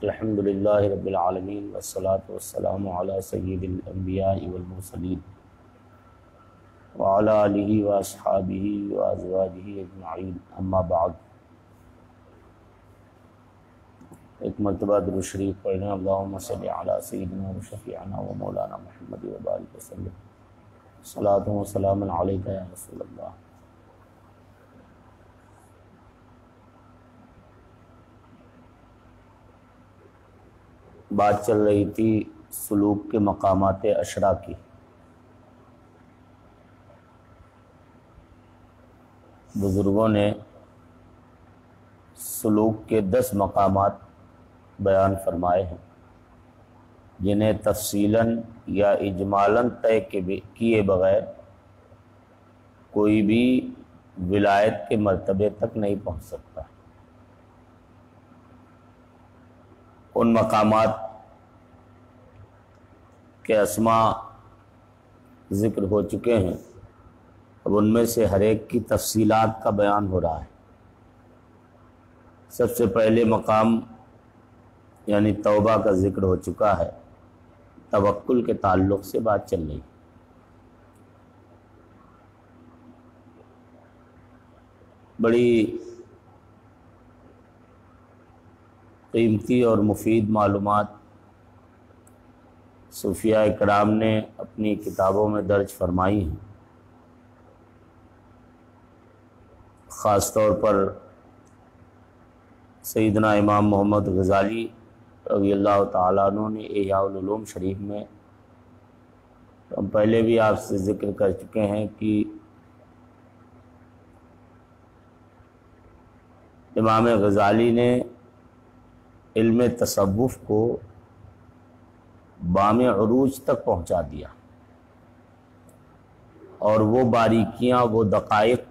الحمد للہ رب العالمین والصلاة والسلام علی سید الانبیاء والمرسلین وعلی آلہ واصحابہ وازواجہ اجمعین، اما بعد۔ ایک مرتبہ درود شریف پڑھنا۔ اللہم صلی علی سیدنا و شفیعنا و مولانا محمد وبارک وسلم، صلاۃ و سلام علیک یا رسول اللہ۔ بات چل رہی تھی سلوک کے مقامات عشرہ کی۔ بزرگوں نے سلوک کے 10 مقامات بیان فرمائے ہیں، جنہیں تفصیلاً یا اجمالاً طے کیے بغیر کوئی بھی ولایت کے مرتبے تک نہیں پہنچ سکتا۔ ان مقامات کے اسماء ذکر ہو چکے ہیں، اب ان میں سے ہر ایک کی تفصیلات کا بیان ہو رہا ہے۔ سب سے پہلے مقام یعنی توبہ کا ذکر ہو چکا ہے، توکل کے تعلق سے بات چل رہی ہے۔ بڑی قیمتی اور مفید معلومات صوفیاء کرام نے اپنی کتابوں میں درج فرمائی ہیں۔ خاص طور پر سیدنا امام محمد غزالی رضی اللہ تعالیٰ عنہ نے احیاء العلوم شریف میں، ہم پہلے بھی آپ سے ذکر کر چکے ہیں کہ امام غزالی نے علم تصوف کو بام عروج تک پہنچا دیا، اور وہ باریکیاں، وہ دقائق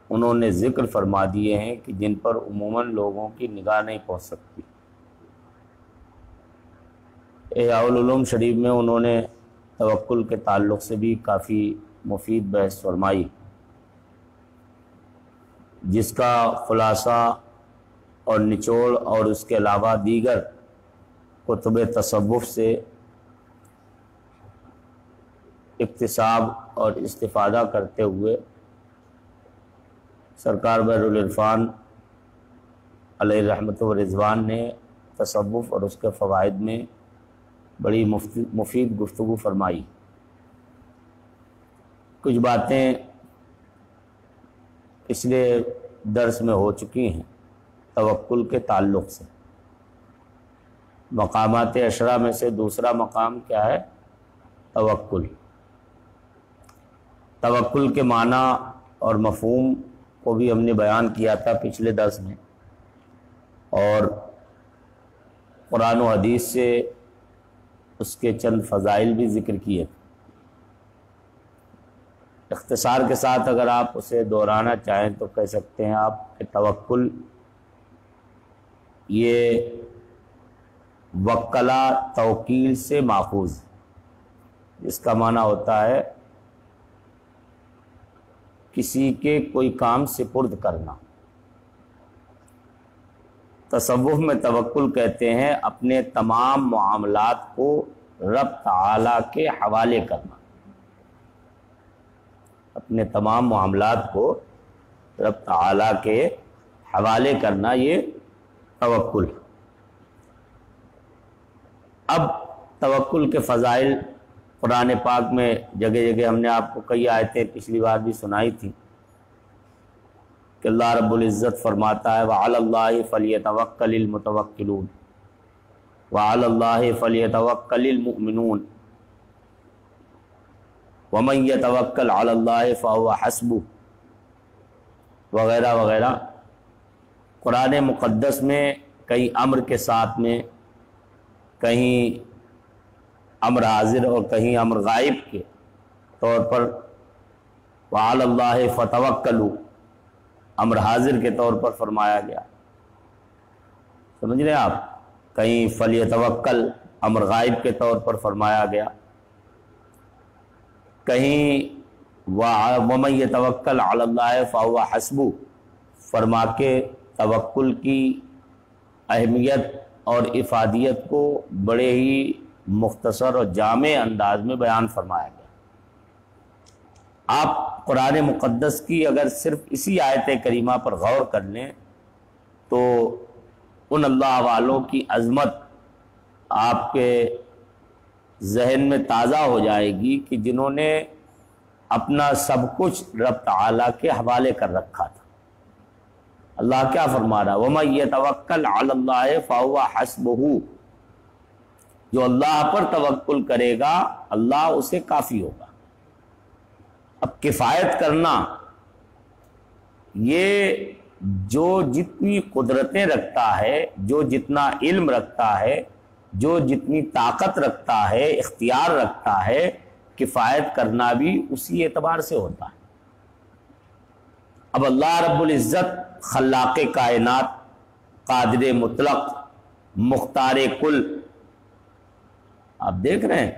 انہوں نے ذکر فرما دیے ہیں کہ جن پر عموماً لوگوں کی نگاہ نہیں پہنچ سکتی۔ احیاء العلوم شریف میں انہوں نے توکل کے تعلق سے بھی کافی مفید بحث فرمائی، جس کا خلاصہ اور نچوڑ اور اس کے علاوہ دیگر کتب تصوف سے اکتساب اور استفادہ کرتے ہوئے سرکار بحر العرفان علیہ رحمت و رضوان نے تصوف اور اس کے فوائد میں بڑی مفید گفتگو فرمائی۔ کچھ باتیں پچھلے درس میں ہو چکی ہیں توکل کے تعلق سے۔ مقامات عشرہ میں سے دوسرا مقام کیا ہے؟ توکل۔ توکل کے معنی اور مفہوم کو بھی ہم نے بیان کیا تھا پچھلے درس میں، اور قرآن و حدیث سے اس کے چند فضائل بھی ذکر کیے تھے۔ اختصار کے ساتھ اگر آپ اسے دہرانا چاہیں تو کہہ سکتے ہیں آپ کہ توکل یہ وکلا توکیل سے ماخوذ، جس کا معنی ہوتا ہے کسی کے کوئی کام سپرد کرنا۔ تصوف میں توکل کہتے ہیں اپنے تمام معاملات کو رب تعالیٰ کے حوالے کرنا، اپنے تمام معاملات کو رب تعالیٰ کے حوالے کرنا، یہ توکل۔ اب توکل کے فضائل قرآن پاک میں جگہ جگہ ہم نے آپ کو کئی آیتیں پچھلی بار بھی سنائی تھی کہ اللہ رب العزت فرماتا ہے وَعَلَى اللَّهِ فَلْيَتَوَكَّلِ الْمُتَوَكِّلُونَ وَعَلَى اللَّهِ فَلْيَتَوَكَّلِ الْمُؤْمِنُونَ وَمَن يَتَوَكَّلْ عَلَى اللَّهِ فَهُوَ حَسْبُهُ وغیرہ وغیرہ۔ قرآن مقدس میں کئی امر کے ساتھ میں، کہیں امر حاضر اور کہیں امر غائب کے طور پر وَعَلَى اللَّهِ فَتَوَكَّلُوا امر حاضر کے طور پر فرمایا گیا، سمجھ رہے آپ؟ کہیں فَلْيَتَوَكَّلْ امر غائب کے طور پر فرمایا گیا، کہیں وَمَن يَتَوَكَّلْ عَلَى اللَّهِ فَهُوَ حَسْبُهُ فرما کے توکل کی اہمیت اور افادیت کو بڑے ہی مختصر اور جامع انداز میں بیان فرمایا گیا۔ آپ قرآن مقدس کی اگر صرف اسی آیت کریمہ پر غور کر لیں تو ان اللہ والوں کی عظمت آپ کے ذہن میں تازہ ہو جائے گی کہ جنہوں نے اپنا سب کچھ رب تعالیٰ کے حوالے کر رکھا تھا۔ اللہ کیا فرما رہا ہے؟ وَمَن يَتَوَكَّلْ عَلَى اللَّهِ فَهُوَ حَسْبُهُ، جو اللہ پر توکل کرے گا اللہ اسے کافی ہوگا۔ اب کفایت کرنا، یہ جو جتنی قدرتیں رکھتا ہے، جو جتنا علم رکھتا ہے، جو جتنی طاقت رکھتا ہے، اختیار رکھتا ہے، کفایت کرنا بھی اسی اعتبار سے ہوتا ہے۔ اب اللہ رب العزت خلاق کائنات، قادر مطلق، مختار کل، آپ دیکھ رہے ہیں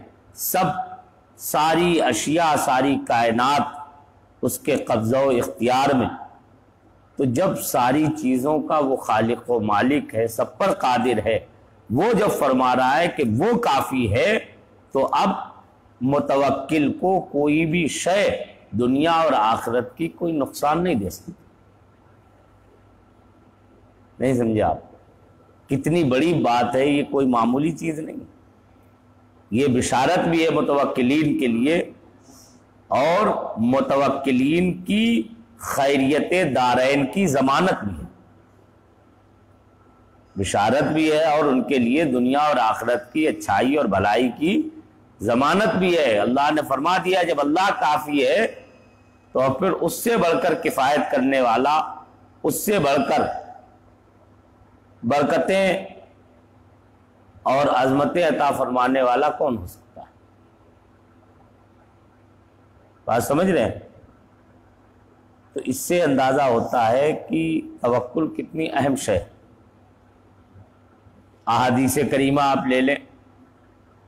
ساری اشیاء، ساری کائنات اس کے قبضہ و اختیار میں، تو جب ساری چیزوں کا وہ خالق و مالک ہے، سب پر قادر ہے، وہ جب فرما رہا ہے کہ وہ کافی ہے، تو اب متوکل کو کوئی بھی شے دنیا اور آخرت کی کوئی نقصان نہیں دے سکتی۔ نہیں سمجھے آپ؟ کتنی بڑی بات ہے، یہ کوئی معمولی چیز نہیں۔ یہ بشارت بھی ہے متوکلین کے لیے، اور متوکلین کی خیریت دارین کی ضمانت بھی ہے، بشارت بھی ہے، اور ان کے لیے دنیا اور آخرت کی اچھائی اور بھلائی کی ضمانت بھی ہے۔ اللہ نے فرما دیا جب اللہ کافی ہے تو پھر اس سے بڑھ کر کفایت کرنے والا، اس سے بڑھ کر برکتیں اور عظمتیں عطا فرمانے والا کون ہو سکتا ہے؟ بات سمجھ رہے ہیں؟ تو اس سے اندازہ ہوتا ہے کہ توکل کتنی اہم شے ہے۔ احادیث کریمہ آپ لے لیں،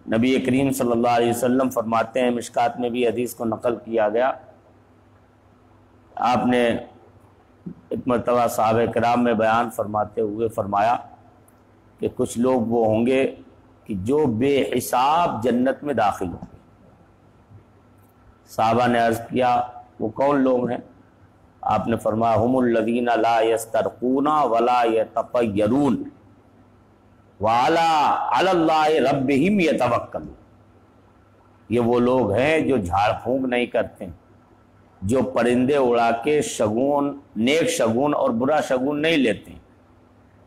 نبی کریم صلی اللہ علیہ وسلم فرماتے ہیں، مشکات میں بھی حدیث کو نقل کیا گیا، آپ نے ایک مرتبہ صحابہ کرام میں بیان فرماتے ہوئے فرمایا کہ کچھ لوگ وہ ہوں گے کہ جو بے حساب جنت میں داخل ہوں گے۔ صحابہ نے عرض کیا وہ کون لوگ ہیں؟ آپ نے فرمایا ہم الذین لا یسترقون ولا یتطیرون وعلی اللہ ربہم یتوکلون، یہ وہ لوگ ہیں جو جھاڑ پھونک نہیں کرتے، جو پرندے اڑا کے شگون، نیک شگون اور برا شگون نہیں لیتے،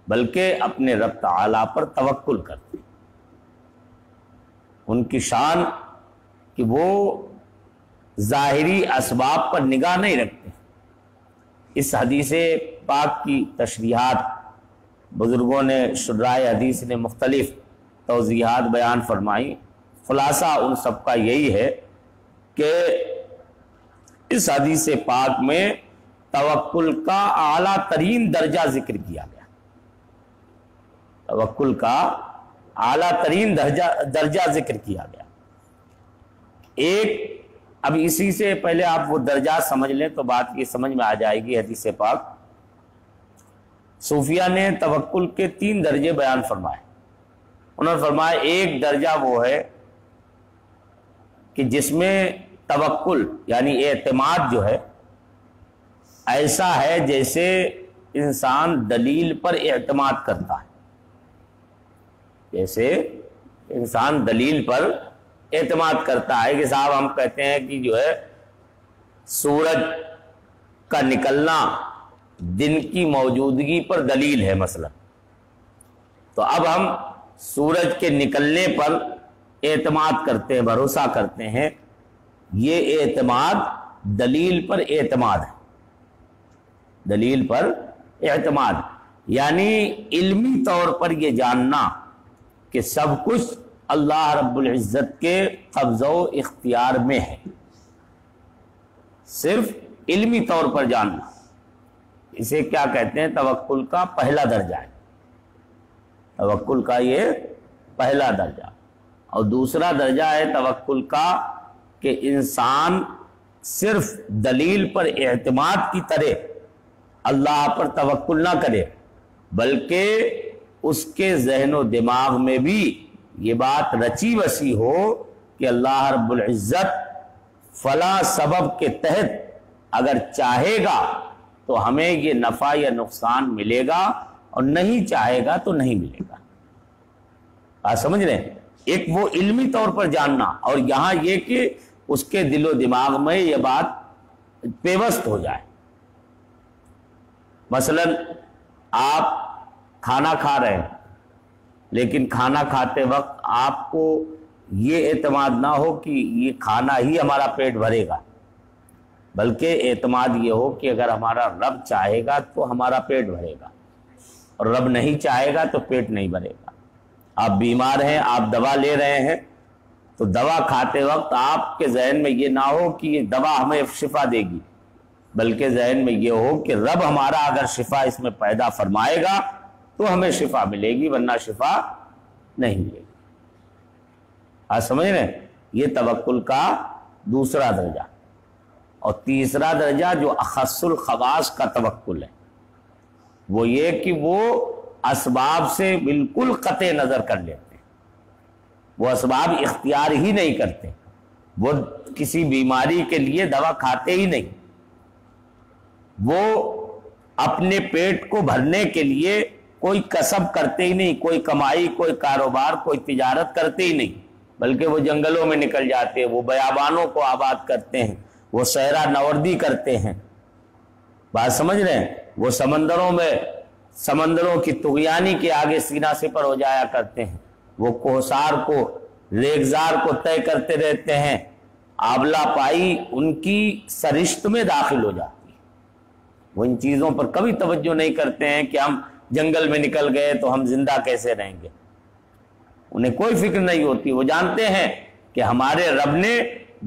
بلکہ اپنے رب تعالیٰ پر توکل کرتے ہیں۔ ان کی شان کہ وہ ظاہری اسباب پر نگاہ نہیں رکھتے۔ اس حدیث پاک کی تشریحات بزرگوں نے، شرائع حدیث نے مختلف توضیحات بیان فرمائی، خلاصہ ان سب کا یہی ہے کہ اس حدیث پاک میں توکل کا اعلیٰ ترین درجہ ذکر کیا گیا، توکل کا اعلیٰ ترین درجہ ذکر کیا گیا۔ ایک، اب اسی سے پہلے آپ وہ درجات سمجھ لیں تو بات یہ سمجھ میں آ جائے گی۔ حدیث پاک صوفیہ نے توکل کے 3 درجے بیان فرمائے۔ انہوں نے فرمایا ایک درجہ وہ ہے کہ جس میں توکل یعنی اعتماد جو ہے ایسا ہے جیسے انسان دلیل پر اعتماد کرتا ہے، جیسے انسان دلیل پر اعتماد کرتا ہے کہ صاحب ہم کہتے ہیں کہ جو ہے سورج کا نکلنا دن کی موجودگی پر دلیل ہے مثلا، تو اب ہم سورج کے نکلنے پر اعتماد کرتے ہیں، بھروسہ کرتے ہیں، یہ اعتماد دلیل پر اعتماد ہے، دلیل پر اعتماد یعنی علمی طور پر یہ جاننا کہ سب کچھ اللہ رب العزت کے قبضہ و اختیار میں ہے، صرف علمی طور پر جاننا، اسے کیا کہتے ہیں؟ توکل کا پہلا درجہ ہے، توکل کا یہ پہلا درجہ۔ اور دوسرا درجہ ہے توکل کا کہ انسان صرف دلیل پر اعتماد کی طرح اللہ پر توکل نہ کرے، بلکہ اس کے ذہن و دماغ میں بھی یہ بات رچی بسی ہو کہ اللہ رب العزت فلاں سبب کے تحت اگر چاہے گا تو ہمیں یہ نفع یا نقصان ملے گا، اور نہیں چاہے گا تو نہیں ملے گا۔ آپ سمجھ رہے ہیں؟ ایک وہ علمی طور پر جاننا، اور یہاں یہ کہ اس کے دل و دماغ میں یہ بات پیوست ہو جائے۔ مثلا آپ کھانا کھا رہے ہیں، لیکن کھانا کھاتے وقت آپ کو یہ اعتماد نہ ہو کہ یہ کھانا ہی ہمارا پیٹ بھرے گا، بلکہ اعتماد یہ ہو کہ اگر ہمارا رب چاہے گا تو ہمارا پیٹ بھرے گا، اور رب نہیں چاہے گا تو پیٹ نہیں بھرے گا۔ آپ بیمار ہیں، آپ دوا لے رہے ہیں، تو دوا کھاتے وقت آپ کے ذہن میں یہ نہ ہو کہ یہ دوا ہمیں شفا دے گی، بلکہ ذہن میں یہ ہو کہ رب ہمارا اگر شفا اس میں پیدا فرمائے گا تو ہمیں شفا ملے گی، ورنہ شفا نہیں ملے گی۔ آپ سمجھ رہے ہیں؟ یہ توکل کا دوسرا درجہ۔ اور تیسرا درجہ جو اخص الخواص کا توکل ہے، وہ یہ کہ وہ اسباب سے بالکل قطع نظر کر لیتے ہیں، وہ اسباب اختیار ہی نہیں کرتے، وہ کسی بیماری کے لیے دوا کھاتے ہی نہیں، وہ اپنے پیٹ کو بھرنے کے لیے کوئی کسب کرتے ہی نہیں، کوئی کمائی، کوئی کاروبار، کوئی تجارت کرتے ہی نہیں، بلکہ وہ جنگلوں میں نکل جاتے ہیں، وہ بیابانوں کو آباد کرتے ہیں، وہ صحرا نوردی کرتے ہیں۔ بات سمجھ رہے ہیں؟ وہ سمندروں کی طغیانی کے آگے سینہ سپر ہو جایا کرتے ہیں، وہ کوہسار کو، ریگزار کو طے کرتے رہتے ہیں، آبلہ پائی ان کی سرشت میں داخل ہو جاتی ہے۔ وہ ان چیزوں پر کبھی توجہ نہیں کرتے ہیں کہ ہم جنگل میں نکل گئے تو ہم زندہ کیسے رہیں گے، انہیں کوئی فکر نہیں ہوتی۔ وہ جانتے ہیں کہ ہمارے رب نے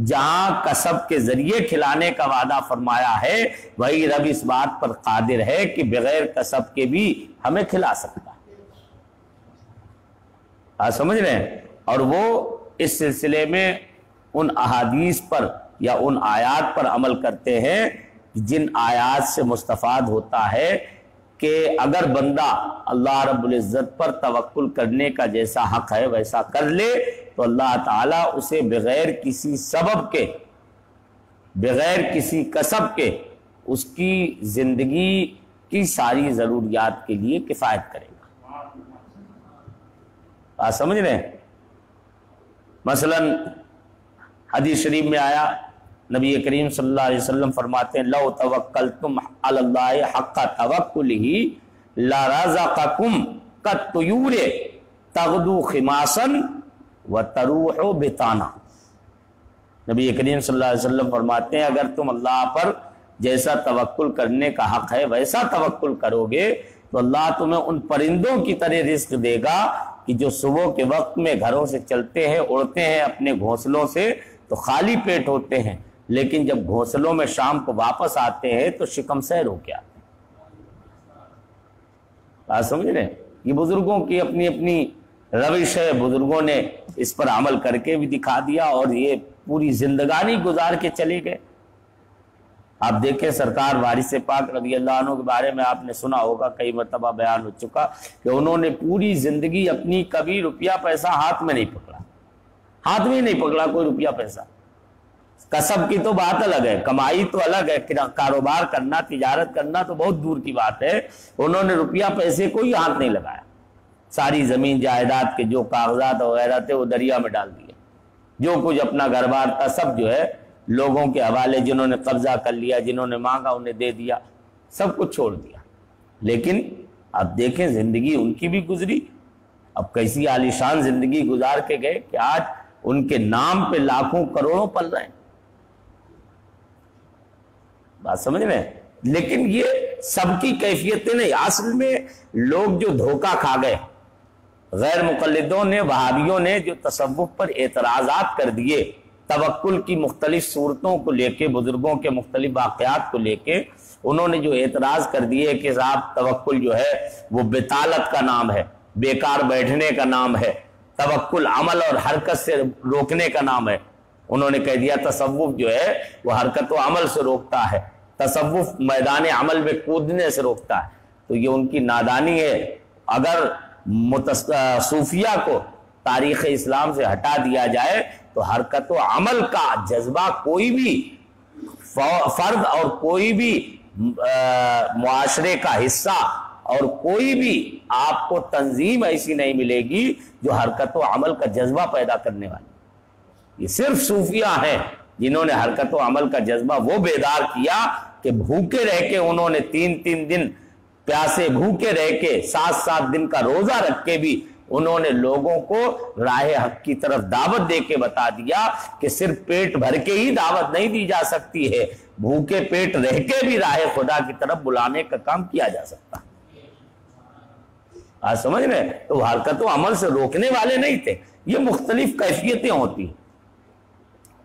جہاں کسب کے ذریعے کھلانے کا وعدہ فرمایا ہے، وہی رب اس بات پر قادر ہے کہ بغیر کسب کے بھی ہمیں کھلا سکتا ہے۔ آپ سمجھ رہے ہیں؟ اور وہ اس سلسلے میں ان احادیث پر یا ان آیات پر عمل کرتے ہیں جن آیات سے مستفاد ہوتا ہے کہ اگر بندہ اللہ رب العزت پر توکل کرنے کا جیسا حق ہے ویسا کر لے تو اللہ تعالیٰ اسے بغیر کسی سبب کے، بغیر کسی کسب کے اس کی زندگی کی ساری ضروریات کے لیے کفایت کرے گا۔ آپ سمجھ رہے ہیں؟ مثلا حدیث شریف میں آیا، نبی کریم صلی اللہ علیہ وسلم فرماتے ہیں لو توکلتم علی اللہ حق توکلہ لرزقکم کالطیور تغدو خماسا وتروح بطانا۔ نبی کریم صلی اللہ علیہ وسلم فرماتے ہیں اگر تم اللہ پر جیسا توکل کرنے کا حق ہے ویسا توکل کرو گے تو اللہ تمہیں ان پرندوں کی طرح رزق دے گا کہ جو صبح کے وقت میں گھروں سے چلتے ہیں، اڑتے ہیں اپنے گھونسلوں سے تو خالی پیٹ ہوتے ہیں، لیکن جب گھونسلوں میں شام کو واپس آتے ہیں تو شکم سیر ہو کے آتے ہیں۔ آپ سمجھ رہے ہیں؟ یہ بزرگوں کی اپنی اپنی روش ہے، بزرگوں نے اس پر عمل کر کے بھی دکھا دیا اور یہ پوری زندگانی گزار کے چلے گئے۔ آپ دیکھیں سرکار وارث پاک رضی اللہ عنہ کے بارے میں آپ نے سنا ہوگا، کئی مرتبہ بیان ہو چکا کہ انہوں نے پوری زندگی اپنی کبھی روپیہ پیسہ ہاتھ میں نہیں پکڑا، ہاتھ میں نہیں پکڑا کوئی روپیہ پیسہ۔ کسب کی تو بات الگ ہے، کمائی تو الگ ہے، کاروبار کرنا، تجارت کرنا تو بہت دور کی بات ہے، انہوں نے روپیہ پیسے کو ہی ہاتھ نہیں لگایا، ساری زمین جائیداد کے جو کاغذات وغیرہ تھے وہ دریا میں ڈال دیے، جو کچھ اپنا گھر بار تھا سب جو ہے لوگوں کے حوالے، جنہوں نے قبضہ کر لیا، جنہوں نے مانگا انہیں دے دیا، سب کچھ چھوڑ دیا۔ لیکن اب دیکھیں زندگی ان کی بھی گزری، اب کیسی عالیشان زندگی گزار کے گئے کہ آج ان کے نام پہ لاکھوں کروڑوں پل رہے ہیں۔ بات سمجھ رہے ہیں؟ لیکن یہ سب کی کیفیتیں نہیں، اصل میں لوگ جو دھوکہ کھا گئے، غیر مقلدوں نے، وہابیوں نے جو تصوف پر اعتراضات کر دیے، توکل کی مختلف صورتوں کو لے کے، بزرگوں کے مختلف واقعات کو لے کے انہوں نے جو اعتراض کر دیے کہ صاحب توکل جو ہے وہ بطالت کا نام ہے، بیکار بیٹھنے کا نام ہے، توکل عمل اور حرکت سے روکنے کا نام ہے۔ انہوں نے کہہ دیا تصوف جو ہے وہ حرکت و عمل سے روکتا ہے، تصوف میدان عمل میں کودنے سے روکتا ہے۔ تو یہ ان کی نادانی ہے۔ اگر صوفیہ کو تاریخ اسلام سے ہٹا دیا جائے تو حرکت و عمل کا جذبہ کوئی بھی فرد اور کوئی بھی معاشرے کا حصہ اور کوئی بھی آپ کو تنظیم ایسی نہیں ملے گی جو حرکت و عمل کا جذبہ پیدا کرنے والی۔ یہ صرف صوفیہ ہیں جنہوں نے حرکت و عمل کا جذبہ وہ بیدار کیا کہ بھوکے رہ کے انہوں نے 3 دن پیاسے بھوکے رہ کے 7 دن کا روزہ رکھ کے بھی انہوں نے لوگوں کو راہ حق کی طرف دعوت دے کے بتا دیا کہ صرف پیٹ بھر کے ہی دعوت نہیں دی جا سکتی ہے، بھوکے پیٹ رہ کے بھی راہ خدا کی طرف بلانے کا کام کیا جا سکتا۔ آج سمجھ رہے ہیں؟ تو حرکت و عمل سے روکنے والے نہیں تھے۔ یہ مختلف کیفیتیں ہوتی ہیں۔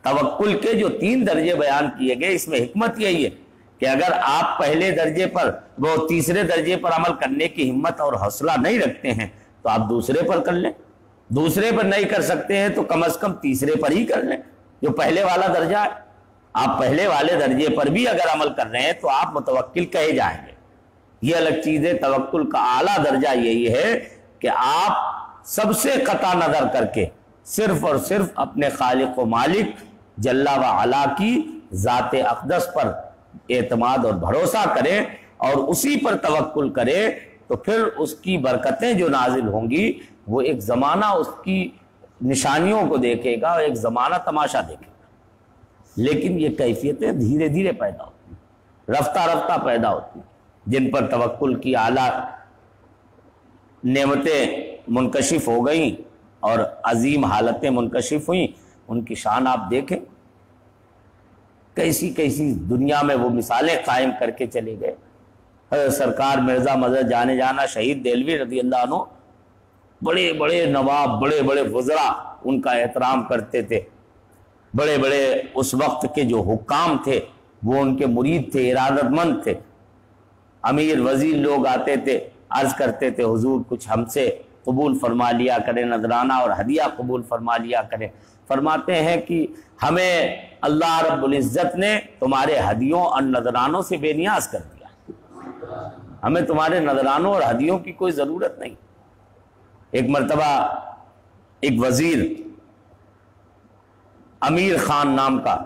توکل کے جو 3 درجے بیان کیے گئے، اس میں حکمت یہی ہے کہ اگر آپ پہلے درجے پر وہ تیسرے درجے پر عمل کرنے کی ہمت اور حوصلہ نہیں رکھتے ہیں تو آپ دوسرے پر کر لیں، دوسرے پر نہیں کر سکتے ہیں تو کم از کم تیسرے پر ہی کر لیں جو پہلے والا درجہ ہے۔ آپ پہلے والے درجے پر بھی اگر عمل کر رہے ہیں تو آپ متوکل کہے جائیں گے۔ یہ الگ چیز ہے۔ توکل کا اعلیٰ درجہ یہی ہے کہ آپ سب سے قطع نظر کر کے صرف اور صرف اپنے خالق و مالک جل و علا کی ذات اقدس پر اعتماد اور بھروسہ کریں اور اسی پر توکل کریں، تو پھر اس کی برکتیں جو نازل ہوں گی وہ ایک زمانہ اس کی نشانیوں کو دیکھے گا اور ایک زمانہ تماشا دیکھے گا، لیکن یہ کیفیتیں دھیرے دھیرے پیدا ہوتی ہیں، رفتہ رفتہ پیدا ہوتی ہیں۔ جن پر توکل کی اعلیٰ نعمتیں منکشف ہو گئیں اور عظیم حالتیں منکشف ہوئیں، ان کی شان آپ دیکھیں، کیسی کیسی دنیا میں وہ مثالیں قائم کر کے چلے گئے۔ حضرت سرکار مرزا مظہر جانے جانا شہید دہلوی رضی اللہ عنہ، بڑے بڑے نواب، بڑے بڑے وزراء ان کا احترام کرتے تھے، بڑے بڑے اس وقت کے جو حکام تھے وہ ان کے مرید تھے، ارادت مند تھے۔ امیر وزیر لوگ آتے تھے، عرض کرتے تھے حضور کچھ ہم سے قبول فرما لیا کریں، نذرانہ اور ہدیہ قبول فرما لیا کریں۔ فرماتے ہیں کہ ہمیں اللہ رب العزت نے تمہارے ہدیوں اور نذرانوں سے بے نیاز کر دیا، ہمیں تمہارے نذرانوں اور ہدیوں کی کوئی ضرورت نہیں۔ ایک مرتبہ ایک وزیر امیر خان نام کا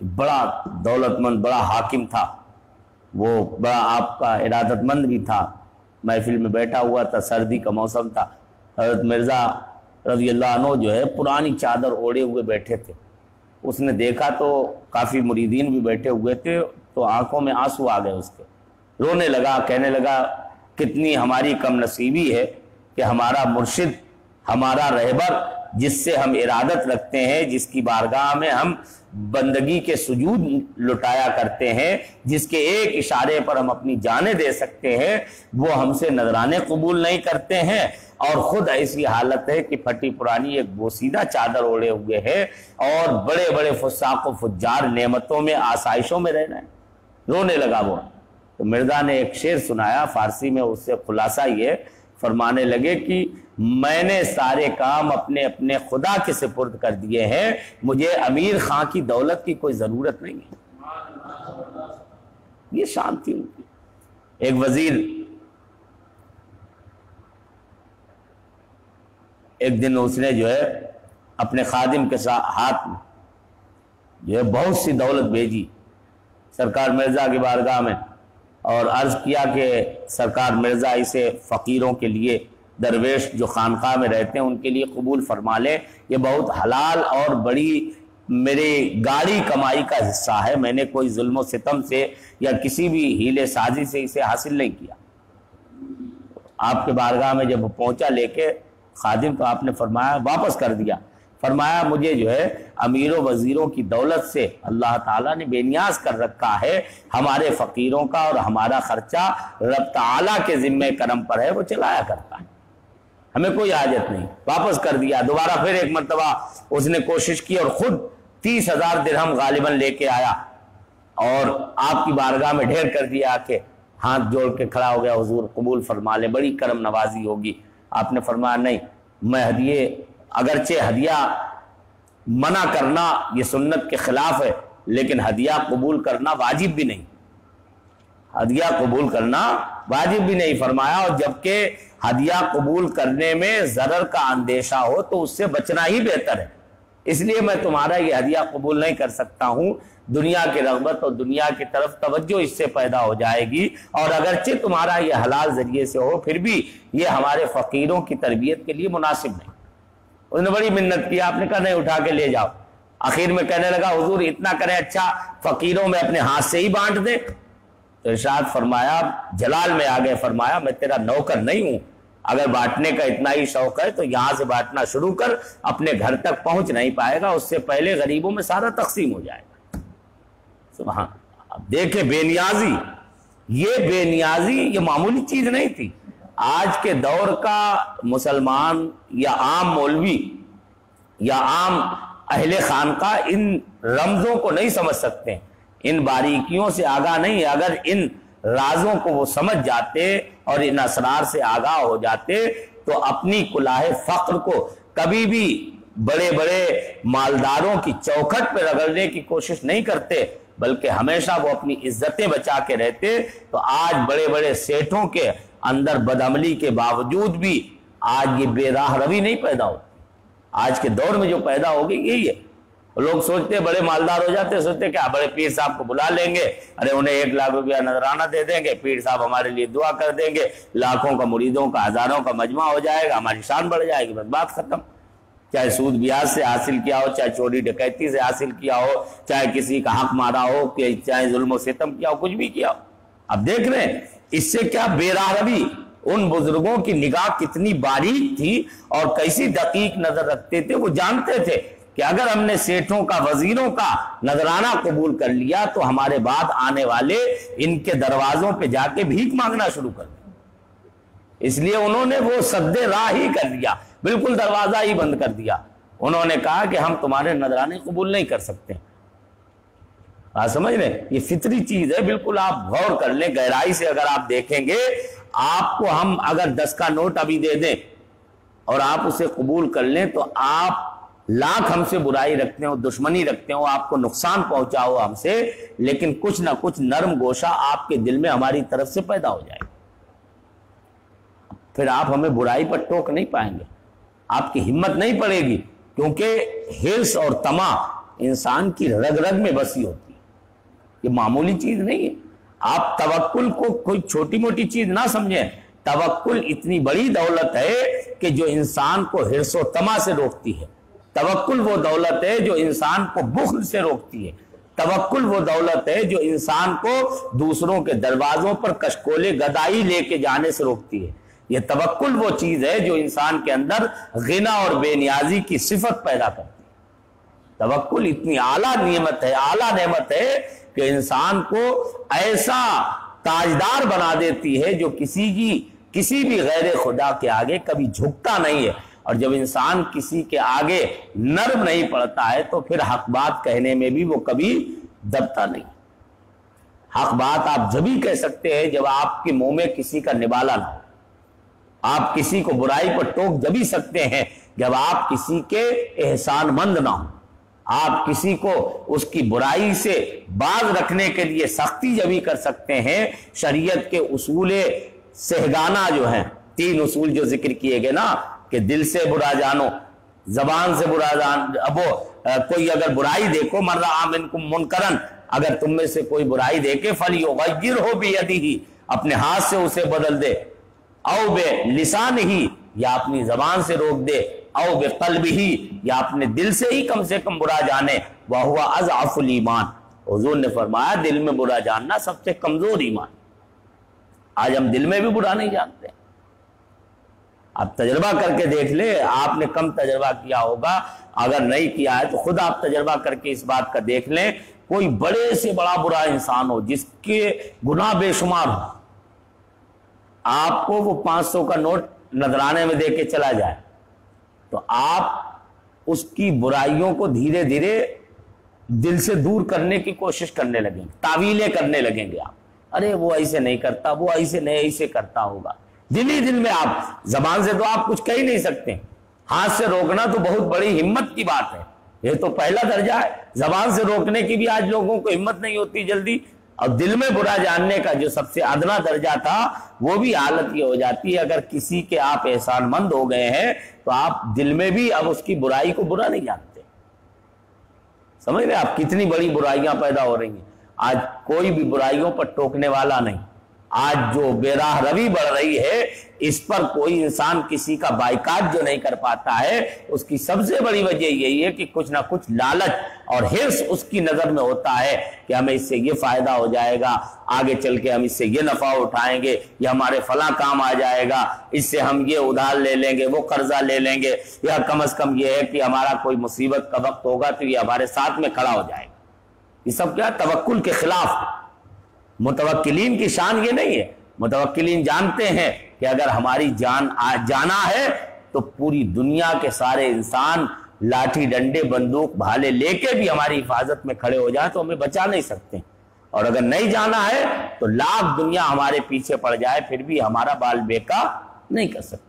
بڑا دولت مند، بڑا حاکم تھا، وہ بڑا آپ کا ارادت مند بھی تھا، محفل میں بیٹھا ہوا تھا، سردی کا موسم تھا۔ حضرت مرزا رضی اللہ عنہ جو ہے پرانی چادر اوڑے ہوئے بیٹھے تھے۔ اس نے دیکھا تو کافی مریدین بھی بیٹھے ہوئے تھے، تو آنکھوں میں آنسو آ گئے اس کے، رونے لگا، کہنے لگا کتنی ہماری کم نصیبی ہے کہ ہمارا مرشد، ہمارا رہبر، جس سے ہم ارادت رکھتے ہیں، جس کی بارگاہ میں ہم بندگی کے سجود لٹایا کرتے ہیں، جس کے ایک اشارے پر ہم اپنی جانیں دے سکتے ہیں، وہ ہم سے نذرانے قبول نہیں کرتے ہیں، اور خود ایسی حالت ہے کہ پھٹی پرانی ایک بوسیدہ چادر اوڑے ہوئے ہے اور بڑے بڑے فساق و فجار نعمتوں میں، آسائشوں میں رہ رہے ہیں۔ رونے لگا وہ۔ تو مرزا نے ایک شعر سنایا فارسی میں، اس سے خلاصہ یہ فرمانے لگے کہ میں نے سارے کام اپنے اپنے خدا کے سپرد کر دیے ہیں، مجھے امیر خان کی دولت کی کوئی ضرورت نہیں ہے۔ یہ شان تھی ان کی۔ ایک وزیر ایک دن اس نے جو ہے اپنے خادم کے ساتھ ہاتھ میں جو ہے بہت سی دولت بھیجی سرکار مرزا کی بارگاہ میں، اور عرض کیا کہ سرکار مرزا اسے فقیروں کے لیے، درویش جو خانقاہ میں رہتے ہیں ان کے لیے قبول فرما لیں، یہ بہت حلال اور بڑی میری گاڑی کمائی کا حصہ ہے، میں نے کوئی ظلم و ستم سے یا کسی بھی ہیلے سازی سے اسے حاصل نہیں کیا۔ آپ کے بارگاہ میں جب پہنچا لے کے خادم، تو آپ نے فرمایا، واپس کر دیا، فرمایا مجھے جو ہے امیر و وزیروں کی دولت سے اللہ تعالیٰ نے بے نیاز کر رکھا ہے، ہمارے فقیروں کا اور ہمارا خرچہ رب تعالیٰ کے ذمہ کرم پر ہے، وہ چلایا کرتا ہے، ہمیں کوئی حاجت نہیں۔ واپس کر دیا۔ دوبارہ پھر ایک مرتبہ اس نے کوشش کی اور خود 30,000 درہم غالباً لے کے آیا اور آپ کی بارگاہ میں ڈھیر کر دیا کہ ہاتھ جوڑ کے کھڑا ہو گیا، حضور قبول فرما لے، بڑی کرم نوازی ہوگی۔ آپ نے فرمایا نہیں، میں ہدیے، اگرچہ ہدیہ منع کرنا یہ سنت کے خلاف ہے، لیکن ہدیہ قبول کرنا واجب بھی نہیں۔ ہدیہ قبول کرنا واجب بھی نہیں فرمایا، اور جبکہ ہدیہ قبول کرنے میں ضرر کا اندیشہ ہو تو اس سے بچنا ہی بہتر ہے، اس لیے میں تمہارا یہ ہدیہ قبول نہیں کر سکتا ہوں، دنیا کی رغبت اور دنیا کی طرف توجہ اس سے پیدا ہو جائے گی، اور اگرچہ تمہارا یہ حلال ذریعے سے ہو پھر بھی یہ ہمارے فقیروں کی تربیت کے لیے مناسب نہیں۔ اس نے بڑی منت کی، آپ نے کہا نہیں اٹھا کے لے جاؤ، آخر میں کہنے لگا حضور اتنا کریں اچھا فقیروں میں اپنے ہاتھ سے ہی بانٹ دیں، تو ارشاد فرمایا، جلال میں آگے فرمایا میں تیرا نوکر نہیں ہوں، اگر بانٹنے کا اتنا ہی شوق ہے تو یہاں سے بانٹنا شروع کر، اپنے گھر تک پہنچ نہیں پائے گا، اس سے پہلے غریبوں میں سارا تقسیم ہو جائے گا۔ سبحان، اب دیکھیں بے نیازی، یہ بے نیازی یہ معمولی چیز نہیں تھی۔ آج کے دور کا مسلمان یا عام مولوی یا عام اہل خانقاہ ان رمزوں کو نہیں سمجھ سکتے، ان باریکیوں سے آگاہ نہیں ہے۔ اگر ان رازوں کو وہ سمجھ جاتے اور ان اسرار سے آگاہ ہو جاتے تو اپنی کلاہ فقر کو کبھی بھی بڑے بڑے مالداروں کی چوکھٹ پہ رگڑنے کی کوشش نہیں کرتے، بلکہ ہمیشہ وہ اپنی عزتیں بچا کے رہتے۔ تو آج بڑے بڑے سیٹھوں کے اندر بدعملی کے باوجود بھی آج یہ بے راہ روی نہیں پیدا ہوتی۔ آج کے دور میں جو پیدا ہوگی یہی ہے، لوگ سوچتے ہیں بڑے مالدار ہو جاتے ہیں، سوچتے ہیں کہ بڑے پیر صاحب کو بلا لیں گے، ارے انہیں 1 لاکھ روپیہ نذرانہ دے دیں گے، پیر صاحب ہمارے لیے دعا کر دیں گے، لاکھوں کا مریدوں کا ہزاروں کا مجمع ہو جائے گا، ہماری شان بڑھ جائے گی، بس بات ختم۔ چاہے سود بیاج سے حاصل کیا ہو، چاہے چوری ڈکیتی سے حاصل کیا ہو، چاہے کسی کا حق مارا ہو، چاہے ظلم و ستم کیا ہو، کچھ بھی کیا ہو۔ اب دیکھ رہے ہیں اس سے کیا بے راہ روی، ان بزرگوں کی نگاہ کتنی باریک تھی اور کیسی دقیق نظر رکھتے تھے، وہ جانتے تھے کہ اگر ہم نے سیٹھوں کا وزیروں کا نذرانہ قبول کر لیا تو ہمارے بعد آنے والے ان کے دروازوں پہ جا کے بھیک مانگنا شروع کر دیں، اس لیے انہوں نے وہ سد راہ ہی کر دیا، بالکل دروازہ ہی بند کر دیا۔ انہوں نے کہا کہ ہم تمہارے نذرانے قبول نہیں کر سکتے۔ آپ سمجھ رہے ہیں، یہ فطری چیز ہے، بالکل آپ غور کر لیں گہرائی سے، اگر آپ دیکھیں گے آپ کو ہم اگر 10 کا نوٹ ابھی دے دیں اور آپ اسے قبول کر لیں تو آپ لاکھ ہم سے برائی رکھتے ہو، دشمنی رکھتے ہو، آپ کو نقصان پہنچا ہو ہم سے، لیکن کچھ نہ کچھ نرم گوشہ آپ کے دل میں ہماری طرف سے پیدا ہو جائے، پھر آپ ہمیں برائی پر ٹوک نہیں پائیں گے، آپ کی ہمت نہیں پڑے گی، کیونکہ حرص اور طمع انسان کی رگ رگ میں بسی ہوتی ہے، یہ معمولی چیز نہیں ہے۔ آپ توکل کو کوئی چھوٹی موٹی چیز نہ سمجھیں، توکل اتنی بڑی دولت ہے کہ جو انسان کو حرص و طمع سے روکتی ہے، توکل وہ دولت ہے جو انسان کو بخل سے روکتی ہے، توکل وہ دولت ہے جو انسان کو دوسروں کے دروازوں پر کشکولے گدائی لے کے جانے سے روکتی ہے، یہ توکل وہ چیز ہے جو انسان کے اندر غنا اور بے نیازی کی صفت پیدا کرتی ہے۔ توکل اتنی اعلیٰ نعمت ہے کہ انسان کو ایسا تاجدار بنا دیتی ہے جو کسی بھی غیر خدا کے آگے کبھی جھکتا نہیں ہے، اور جب انسان کسی کے آگے نرم نہیں پڑتا ہے تو پھر حق بات کہنے میں بھی وہ کبھی دبتا نہیں۔ حق بات آپ جبھی کہہ سکتے ہیں جب آپ کے منہ میں کسی کا نبالہ نہ ہو، آپ کسی کو برائی پر ٹوک جبھی سکتے ہیں جب آپ کسی کے احسان مند نہ ہوں، آپ کسی کو اس کی برائی سے باز رکھنے کے لیے سختی جبھی کر سکتے ہیں۔ شریعت کے اصول سہگانہ جو ہیں، 3 اصول جو ذکر کیے گئے نا، کہ دل سے برا جانو، زبان سے برا جانو، کوئی اگر برائی دیکھو، من رأى منکم منکرا، اگر تم میں سے کوئی برائی دیکھے فلیغیرہ بیدہ، اپنے ہاتھ سے اسے بدل دے، او بلسانہ، یا اپنی زبان سے روک دے، او بقلبہ، یا اپنے دل سے ہی کم سے کم برا جانے، وہو اضعف الایمان، حضور نے فرمایا دل میں برا جاننا سب سے کمزور ایمان۔ آج ہم دل میں بھی برا نہیں جانتے، آپ تجربہ کر کے دیکھ لے، آپ نے کم تجربہ کیا ہوگا، اگر نہیں کیا ہے تو خود آپ تجربہ کر کے اس بات کا دیکھ لیں، کوئی بڑے سے بڑا برا انسان ہو جس کے گناہ بے شمار ہو، آپ کو وہ 500 کا نوٹ نذرانے میں دے کے چلا جائے تو آپ اس کی برائیوں کو دھیرے دھیرے دل سے دور کرنے کی کوشش کرنے لگیں گے، تعویلیں کرنے لگیں گے آپ، ارے وہ ایسے نہیں کرتا، وہ ایسے نہیں ایسے کرتا ہوگا، دل ہی دل میں آپ، زبان سے تو آپ کچھ کہہ نہیں سکتے، ہاتھ سے روکنا تو بہت بڑی ہمت کی بات ہے، یہ تو پہلا درجہ ہے، زبان سے روکنے کی بھی آج لوگوں کو ہمت نہیں ہوتی جلدی، اور دل میں برا جاننے کا جو سب سے ادنا درجہ تھا وہ بھی حالت یہ ہو جاتی ہے اگر کسی کے آپ احسان مند ہو گئے ہیں تو آپ دل میں بھی اب اس کی برائی کو برا نہیں جانتے. سمجھ رہے آپ کتنی بڑی برائیاں پیدا ہو رہی ہیں. آج کوئی بھی برائیوں پر ٹوکنے والا نہیں. آج جو بے راہ روی بڑھ رہی ہے اس پر کوئی انسان کسی کا بائیکاٹ جو نہیں کر پاتا ہے اس کی سب سے بڑی وجہ یہی ہے کہ کچھ نہ کچھ لالچ اور حرص اس کی نظر میں ہوتا ہے کہ ہمیں اس سے یہ فائدہ ہو جائے گا, آگے چل کے ہم اس سے یہ نفع اٹھائیں گے, یہ ہمارے فلاں کام آ جائے گا, اس سے ہم یہ ادھار لے لیں گے, وہ قرضہ لے لیں گے, یا کم از کم یہ ہے کہ ہمارا کوئی مصیبت کا وقت ہوگا تو یہ ہمارے ساتھ میں کھڑا ہو جائے گا. یہ سب کیا توکل کے خلاف. متوکلین کی شان یہ نہیں ہے. متوکلین جانتے ہیں کہ اگر ہماری جان جانا ہے تو پوری دنیا کے سارے انسان لاٹھی ڈنڈے بندوق بھالے لے کے بھی ہماری حفاظت میں کھڑے ہو جائیں تو ہمیں بچا نہیں سکتے, اور اگر نہیں جانا ہے تو لاکھ دنیا ہمارے پیچھے پڑ جائے پھر بھی ہمارا بال بیکا نہیں کر سکتے.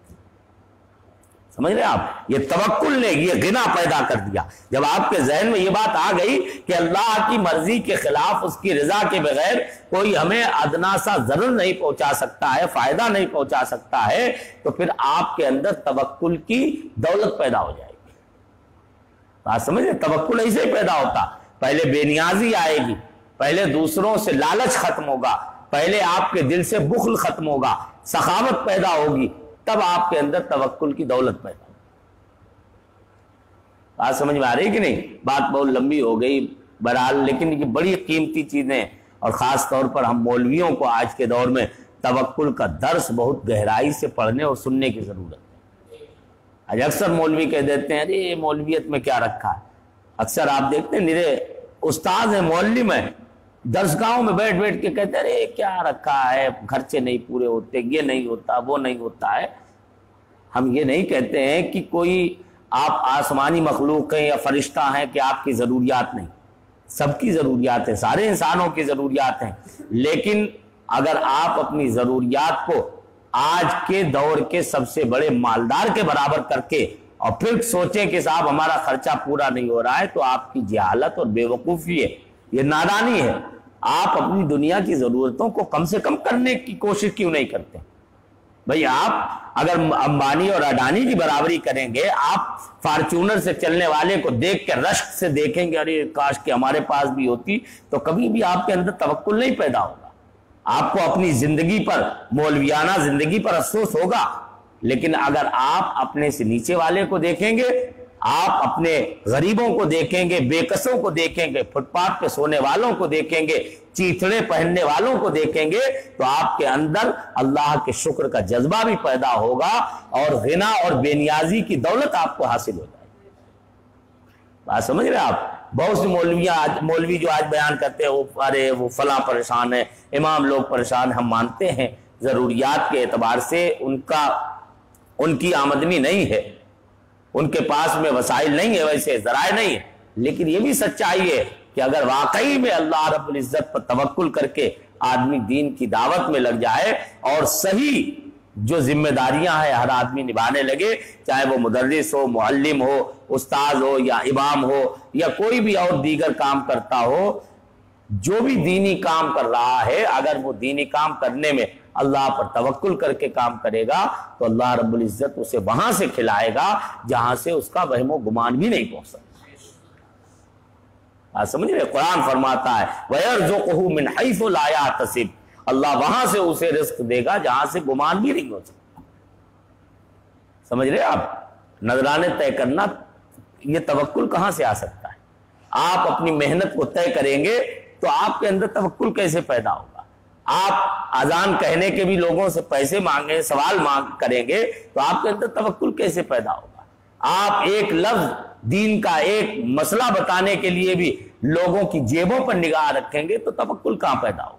سمجھ رہے آپ, یہ توکل نے یہ غنا پیدا کر دیا. جب آپ کے ذہن میں یہ بات آ گئی کہ اللہ کی مرضی کے خلاف اس کی رضا کے بغیر کوئی ہمیں ادنا سا ضرر نہیں پہنچا سکتا ہے, فائدہ نہیں پہنچا سکتا ہے, تو پھر آپ کے اندر توکل کی دولت پیدا ہو جائے گی. بات سمجھ رہے, توکل ایسے ہی پیدا ہوتا. پہلے بے نیازی آئے گی, پہلے دوسروں سے لالچ ختم ہوگا, پہلے آپ کے دل سے بخل ختم ہوگا, سخاوت پیدا ہوگی, تب آپ کے اندر توکل کی دولت پیدا. بات سمجھ میں آ رہی کہ نہیں؟ بات بہت لمبی ہو گئی بہرحال, لیکن یہ بڑی قیمتی چیزیں, اور خاص طور پر ہم مولویوں کو آج کے دور میں توکل کا درس بہت گہرائی سے پڑھنے اور سننے کی ضرورت ہے. آج اکثر مولوی کہہ دیتے ہیں ارے مولویت میں کیا رکھا ہے. اکثر آپ دیکھتے ہیں میرے استاد ہیں, معلم ہیں, درسگاہوں میں بیٹھ بیٹھ کے کہتے ہیں ارے کیا رکھا ہے, خرچے نہیں پورے ہوتے, یہ نہیں ہوتا, وہ نہیں ہوتا ہے. ہم یہ نہیں کہتے ہیں کہ کوئی آپ آسمانی مخلوق ہیں یا فرشتہ ہیں کہ آپ کی ضروریات نہیں, سب کی ضروریات ہیں, سارے انسانوں کی ضروریات ہیں. لیکن اگر آپ اپنی ضروریات کو آج کے دور کے سب سے بڑے مالدار کے برابر کر کے اور پھر سوچیں کہ صاحب ہمارا خرچہ پورا نہیں ہو رہا ہے, تو آپ کی جہالت اور بے وقوفی ہے, یہ نادانی ہے. آپ اپنی دنیا کی ضرورتوں کو کم سے کم کرنے کی کوشش کیوں نہیں کرتے؟ بھئی آپ اگر امبانی اور اڈانی کی برابری کریں گے, آپ فارچونر سے چلنے والے کو دیکھ کے رشک سے دیکھیں گے ارے کاش کہ ہمارے پاس بھی ہوتی, تو کبھی بھی آپ کے اندر توکل نہیں پیدا ہوگا. آپ کو اپنی زندگی پر, مولویانہ زندگی پر افسوس ہوگا. لیکن اگر آپ اپنے سے نیچے والے کو دیکھیں گے, آپ اپنے غریبوں کو دیکھیں گے, بے کسوں کو دیکھیں گے, فٹ پاتھ پہ سونے والوں کو دیکھیں گے, چیتڑے پہننے والوں کو دیکھیں گے, تو آپ کے اندر اللہ کے شکر کا جذبہ بھی پیدا ہوگا اور غنا اور بے نیازی کی دولت آپ کو حاصل ہو جائے گی. بات سمجھ رہے آپ؟ بہت سی مولوی جو آج بیان کرتے ہیں وہ فلاں پریشان ہے, امام لوگ پریشان. ہم مانتے ہیں ضروریات کے اعتبار سے ان کی آمدنی نہیں ہے, ان کے پاس میں وسائل نہیں ہے, ویسے ذرائع نہیں ہے. لیکن یہ بھی سچائی ہے کہ اگر واقعی میں اللہ رب العزت پر توکل کر کے آدمی دین کی دعوت میں لگ جائے اور صحیح جو ذمہ داریاں ہیں ہر آدمی نبھانے لگے, چاہے وہ مدرس ہو, معلم ہو, استاد ہو یا امام ہو یا کوئی بھی اور دیگر کام کرتا ہو, جو بھی دینی کام کر رہا ہے, اگر وہ دینی کام کرنے میں اللہ پر توکل کر کے کام کرے گا تو اللہ رب العزت اسے وہاں سے کھلائے گا جہاں سے اس کا وہم و گمان بھی نہیں پہنچ سکتا. آپ سمجھ رہے؟ قرآن فرماتا ہے وَيَرْزُقُهُ مِنْ حَيْثُ لَا يَحْتَسِبُ, اللہ وہاں سے اسے رزق دے گا جہاں سے گمان بھی نہیں ہو سکتا. سمجھ رہے آپ؟ نذرانے طے کرنا, یہ توکل کہاں سے آ سکتا ہے؟ آپ اپنی محنت کو طے کریں گے تو آپ کے اندر توکل کیسے پیدا ہوگا؟ آپ اذان کہنے کے بھی لوگوں سے پیسے مانگیں, سوال کریں گے تو آپ کے اندر توکل کیسے پیدا ہوگا؟ آپ ایک لفظ دین کا, ایک مسئلہ بتانے کے لیے بھی لوگوں کی جیبوں پر نگاہ رکھیں گے تو توکل کہاں پیدا ہوگا؟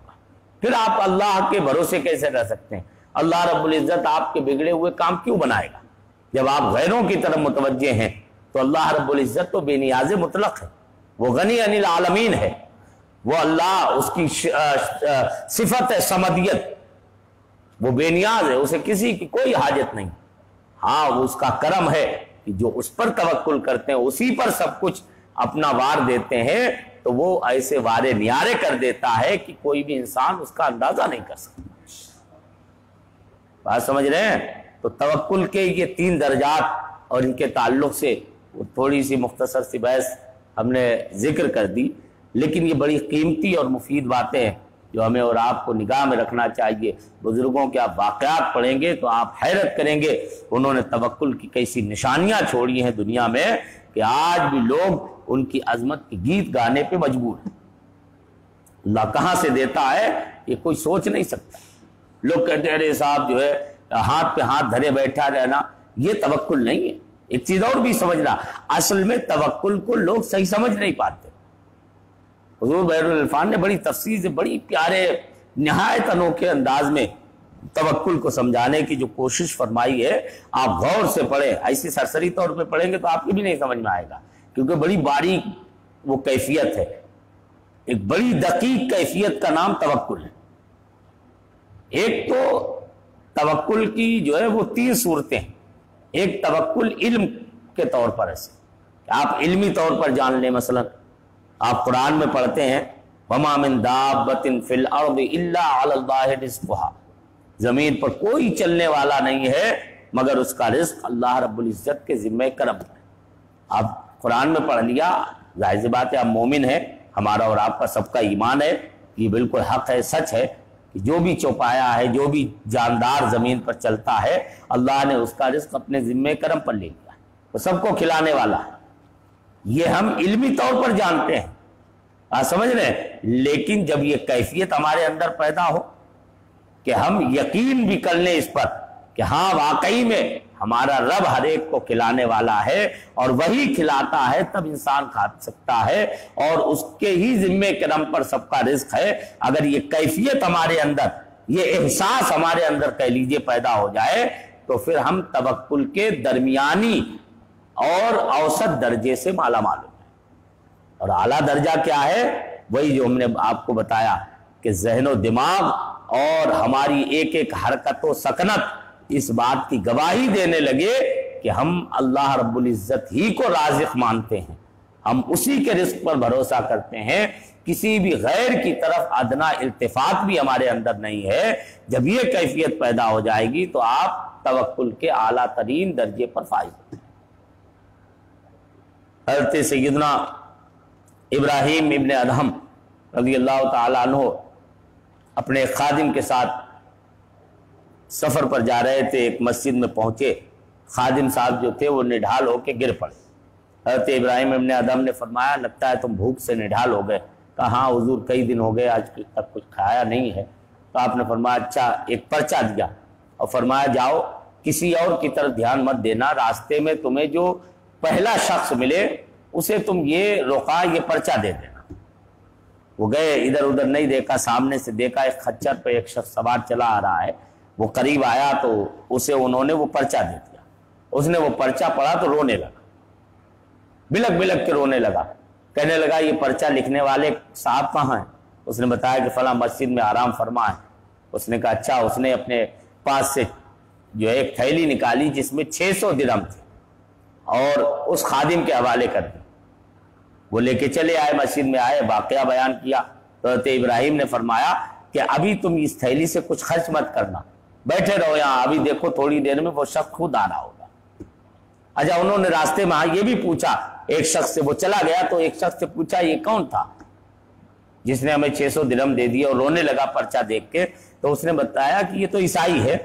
پھر آپ اللہ کے بھروسے کیسے رہ سکتے ہیں؟ اللہ رب العزت آپ کے بگڑے ہوئے کام کیوں بنائے گا؟ جب آپ غیروں کی طرف متوجہ ہیں تو اللہ رب العزت تو بے نیاز مطلق ہے, وہ غنی عن العالمین ہے, وہ اللہ, اس کی صفت ہے سمدیت, وہ بے نیاز ہے, اسے کسی کی کوئی حاجت نہیں. ہاں وہ اس کا کرم ہے کہ جو اس پر توکل کرتے ہیں اسی پر سب کچھ اپنا وار دیتے ہیں, تو وہ ایسے وارے نیارے کر دیتا ہے کہ کوئی بھی انسان اس کا اندازہ نہیں کر سکتا. بات سمجھ رہے ہیں؟ تو توکل کے یہ 3 درجات اور ان کے تعلق سے تھوڑی سی مختصر سی بحث ہم نے ذکر کر دی، لیکن یہ بڑی قیمتی اور مفید باتیں ہیں جو ہمیں اور آپ کو نگاہ میں رکھنا چاہیے. بزرگوں کے آپ واقعات پڑھیں گے تو آپ حیرت کریں گے، انہوں نے توکل کی کیسی نشانیاں چھوڑی ہیں دنیا میں کہ آج بھی لوگ ان کی عظمت کے گیت گانے پہ مجبور ہیں. اللہ کہاں سے دیتا ہے یہ کوئی سوچ نہیں سکتا. لوگ کہتے ہیں ارے صاحب جو ہے ہاتھ پہ ہاتھ دھرے بیٹھا رہنا، یہ توکل نہیں ہے. ایک چیز اور بھی سمجھنا، اصل میں توکل کو لوگ صحیح سمجھ نہیں پاتے. حضور بحر العرفان نے بڑی تفصیل سے بڑی پیارے نہایت انوکھے انداز میں توکل کو سمجھانے کی جو کوشش فرمائی ہے، آپ غور سے پڑھیں. ایسی سرسری طور پہ پڑھیں گے تو آپ کو بھی نہیں سمجھ میں آئے گا، کیونکہ بڑی باریک وہ کیفیت ہے. ایک بڑی دقیق کیفیت کا نام توکل ہے. ایک تو توکل کی جو ہے وہ 3 صورتیں ہیں. ایک توکل علم کے طور پر ایسے کہ آپ علمی طور پر جان لیں. مثلا آپ قرآن میں پڑھتے ہیں وَمَا مِن دَابَّةٍ فِي الْأَرْضِ إِلَّا عَلَى اللَّهِ رِزْقُهَا، زمین پر کوئی چلنے والا نہیں ہے مگر اس کا رزق اللہ رب العزت کے ذمہ کرم ہے. آپ قرآن میں پڑھ لیا، ظاہر سی بات ہے آپ مومن ہیں، ہمارا اور آپ کا سب کا ایمان ہے، یہ بالکل حق ہے، سچ ہے کہ جو بھی چوپایا ہے، جو بھی جاندار زمین پر چلتا ہے، اللہ نے اس کا رزق اپنے ذمہ کرم پر لے لیا، وہ سب کو کھلانے والا ہے. یہ ہم علمی طور پر جانتے ہیں، آپ سمجھ رہے ہیں. لیکن جب یہ کیفیت ہمارے اندر پیدا ہو کہ ہم یقین بھی کر لیں اس پر کہ ہاں واقعی میں ہمارا رب ہر ایک کو کھلانے والا ہے اور وہی کھلاتا ہے، تب انسان کھا سکتا ہے اور اس کے ہی ذمہ کرم پر سب کا رزق ہے. اگر یہ کیفیت ہمارے اندر، یہ احساس ہمارے اندر کہہ لیجئے پیدا ہو جائے تو پھر ہم توکل کے درمیانی اور اوسط درجے سے مالا مال ہو جائے. اور اعلیٰ درجہ کیا ہے؟ وہی جو ہم نے آپ کو بتایا کہ ذہن و دماغ اور ہماری ایک ایک حرکت و سکنت اس بات کی گواہی دینے لگے کہ ہم اللہ رب العزت ہی کو رازق مانتے ہیں، ہم اسی کے رزق پر بھروسہ کرتے ہیں، کسی بھی غیر کی طرف ادنا التفات بھی ہمارے اندر نہیں ہے. جب یہ کیفیت پیدا ہو جائے گی تو آپ توکل کے اعلیٰ ترین درجے پر فائز ہوتے ہیں. حضرت سیدنا ابراہیم ابن ادہم رضی اللہ تعالیٰ عنہ اپنے خادم کے ساتھ سفر پر جا رہے تھے. ایک مسجد میں پہنچے، خادم صاحب جو تھے وہ نڈھال ہو کے گر پڑے. حضرت ابراہیم ابن ادہم نے فرمایا لگتا ہے تم بھوک سے نڈھال ہو گئے. کہا ہاں حضور کئی دن ہو گئے، آج تک کچھ کھایا نہیں ہے. تو آپ نے فرمایا اچھا. ایک پرچہ دیا اور فرمایا جاؤ کسی اور کی طرف دھیان مت دینا، راستے میں تمہیں جو پہلا شخص ملے اسے تم یہ روکا، یہ پرچہ دے دینا. وہ گئے، ادھر ادھر نہیں دیکھا، سامنے سے دیکھا ایک خچر پہ ایک شخص سوار چلا آ رہا ہے. وہ قریب آیا تو اسے انہوں نے وہ پرچہ دے دیا. اس نے وہ پرچہ پڑھا تو رونے لگا، بلک بلک کے رونے لگا. کہنے لگا یہ پرچہ لکھنے والے صاحب کہاں ہیں؟ اس نے بتایا کہ فلاں مسجد میں آرام فرما ہے. اس نے کہا اچھا. اس نے اپنے پاس سے جو ہے ایک تھیلی نکالی جس میں 600 درہم تھے اور اس خادم کے حوالے کر دی. وہ لے کے چلے آئے، مسجد میں آئے، واقعہ بیان کیا. تو حضرت ابراہیم نے فرمایا کہ ابھی تم اس تھیلی سے کچھ خرچ مت کرنا، بیٹھے رہو یہاں، ابھی دیکھو تھوڑی دیر میں وہ شخص خود آ رہا ہوگا. اچھا انہوں نے راستے میں یہ بھی پوچھا ایک شخص سے، وہ چلا گیا تو ایک شخص سے پوچھا یہ کون تھا جس نے ہمیں 600 درہم دے دیا، اور رونے لگا پرچہ دیکھ کے. تو اس نے بتایا کہ یہ تو عیسائی ہے.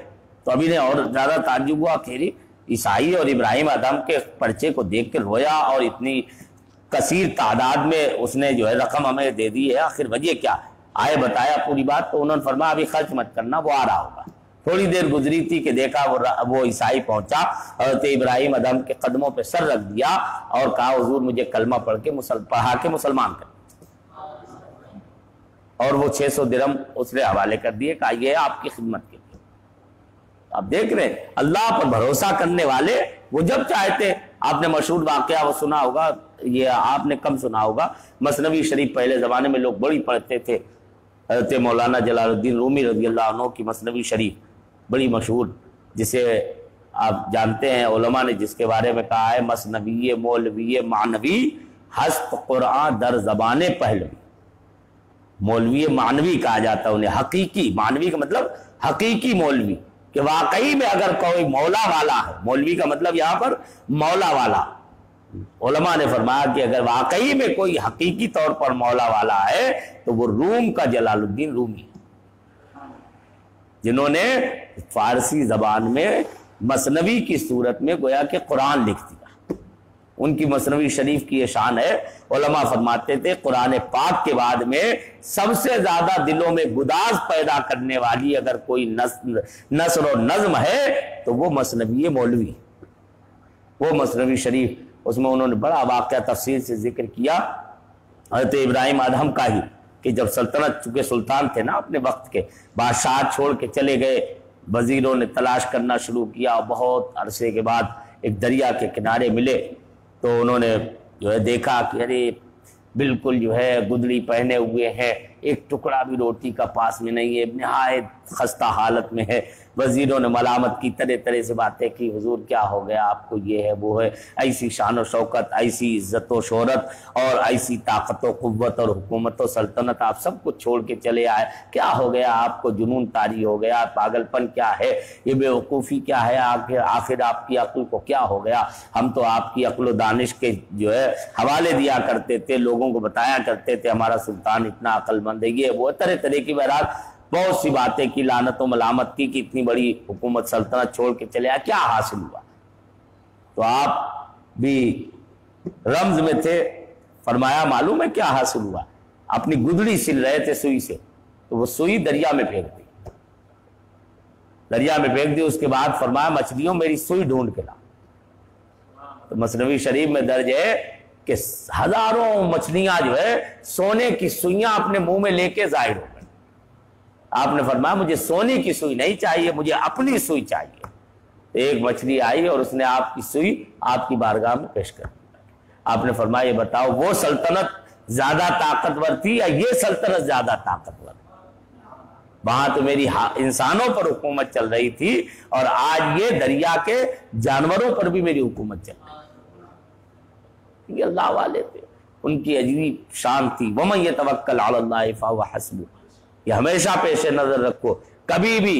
تو ابھی نے اور زیادہ تعجب ہوا کہ عیسائی اور ابراہیم ادم کے پرچے کو دیکھ کے رویا اور اتنی کثیر تعداد میں اس نے جو ہے رقم ہمیں دے دی ہے، آخر وجہ کیا آئے؟ بتایا پوری بات. تو انہوں نے فرمایا ابھی خرچ مت کرنا، وہ آ رہا ہوگا. تھوڑی دیر گزری تھی کہ دیکھا وہ عیسائی پہنچا، حضرت ابراہیم ادم کے قدموں پہ سر رکھ دیا اور کہا حضور مجھے کلمہ پڑھا کے مسلمان کر. اور وہ 600 درہم اس نے حوالے کر دیے، کہا یہ آپ کی خدمت کے لیے. آپ دیکھ رہے ہیں اللہ پر بھروسہ کرنے والے وہ جب چاہتے. آپ نے مشہور واقعہ وہ سنا ہوگا، یہ آپ نے کم سنا ہوگا، مثنوی شریف پہلے زمانے میں لوگ بڑی پڑھتے تھے. حضرت مولانا جلال الدین رومی رضی اللہ عنہ کی مثنوی شریف بڑی مشہور، جسے آپ جانتے ہیں علماء نے جس کے بارے میں کہا ہے مثنوی مولوی معنوی ہست قرآن در زبان پہلوی، مولوی معنوی کہا جاتا ہے انہیں، حقیقی، معنوی کا مطلب حقیقی مولوی، کہ واقعی میں اگر کوئی مولا والا ہے، مولوی کا مطلب یہاں پر مولا والا، علماء نے فرمایا کہ اگر واقعی میں کوئی حقیقی طور پر مولا والا ہے تو وہ روم کا جلال الدین رومی، جنہوں نے فارسی زبان میں مثنوی کی صورت میں گویا کہ قرآن لکھ دیا۔ ان کی مثنوی شریف کی یہ شان ہے، علماء فرماتے تھے قرآن پاک کے بعد میں سب سے زیادہ دلوں میں گداز پیدا کرنے والی اگر کوئی نثر و نظم ہے تو وہ مثنوی مولوی، وہ مثنوی شریف، اس میں انہوں نے بڑا واقعہ تفصیل سے ذکر کیا حضرت ابراہیم ادہم کا ہی، کہ جب سلطنت، چونکہ سلطان تھے نا اپنے وقت کے، بادشاہ چھوڑ کے چلے گئے، وزیروں نے تلاش کرنا شروع کیا، بہت عرصے کے بعد ایک دریا کے کنارے ملے تو انہوں نے جو ہے دیکھا کہ ارے بالکل جو ہے گدڑی پہنے ہوئے ہیں، ایک ٹکڑا بھی روٹی کا پاس میں نہیں ہے، نہایت خستہ حالت میں ہے۔ وزیروں نے ملامت کی، طرح طرح سے باتیں کی، حضور کیا ہو گیا آپ کو، یہ ہے وہ ہے، ایسی شان و شوکت، ایسی عزت و شہرت اور ایسی طاقت و قوت اور حکومت و سلطنت، آپ سب کچھ چھوڑ کے چلے آئے، کیا ہو گیا آپ کو، جنون طاری ہو گیا، پاگل پن کیا ہے، یہ بے وقوفی کیا ہے، آخر آپ کی عقل کو کیا ہو گیا؟ ہم تو آپ کی عقل و دانش کے جو ہے حوالے دیا کرتے تھے، لوگوں کو بتایا کرتے تھے ہمارا سلطان اتنا عقل مند ہے، یہ وہ طرح طرح کی بہرحال بہت سی باتیں کی، لعنت و ملامت کی کہ اتنی بڑی حکومت سلطنت چھوڑ کے چلے آئے، کیا حاصل ہوا؟ تو آپ بھی رمز میں تھے، فرمایا معلوم ہے کیا حاصل ہوا؟ اپنی گدڑی سل رہے تھے سوئی سے، تو وہ سوئی دریا میں پھینک دی، دریا میں پھینک دی، اس کے بعد فرمایا مچھلیوں میری سوئی ڈھونڈ کے لا۔ تو مثنوی شریف میں درج ہے کہ ہزاروں مچھلیاں جو ہے سونے کی سوئیاں اپنے منہ میں لے کے ظاہر ہو گئی۔ آپ نے فرمایا مجھے سونے کی سوئی نہیں چاہیے، مجھے اپنی سوئی چاہیے۔ ایک مچھلی آئی اور اس نے آپ کی سوئی آپ کی بارگاہ میں پیش کر دی۔ آپ نے فرمایا یہ بتاؤ وہ سلطنت زیادہ طاقتور تھی یا یہ سلطنت زیادہ طاقتور؟ وہاں تو میری انسانوں پر حکومت چل رہی تھی اور آج یہ دریا کے جانوروں پر بھی میری حکومت چل رہی ہے۔ یہ اللہ والے تھے، ان کی عجیب شان تھی، وَمَن يَتَوَكَّلْ عَلَى اللَّهِ فَهُوَ حَسْبُهُ۔ یہ ہمیشہ پیش نظر رکھو، کبھی بھی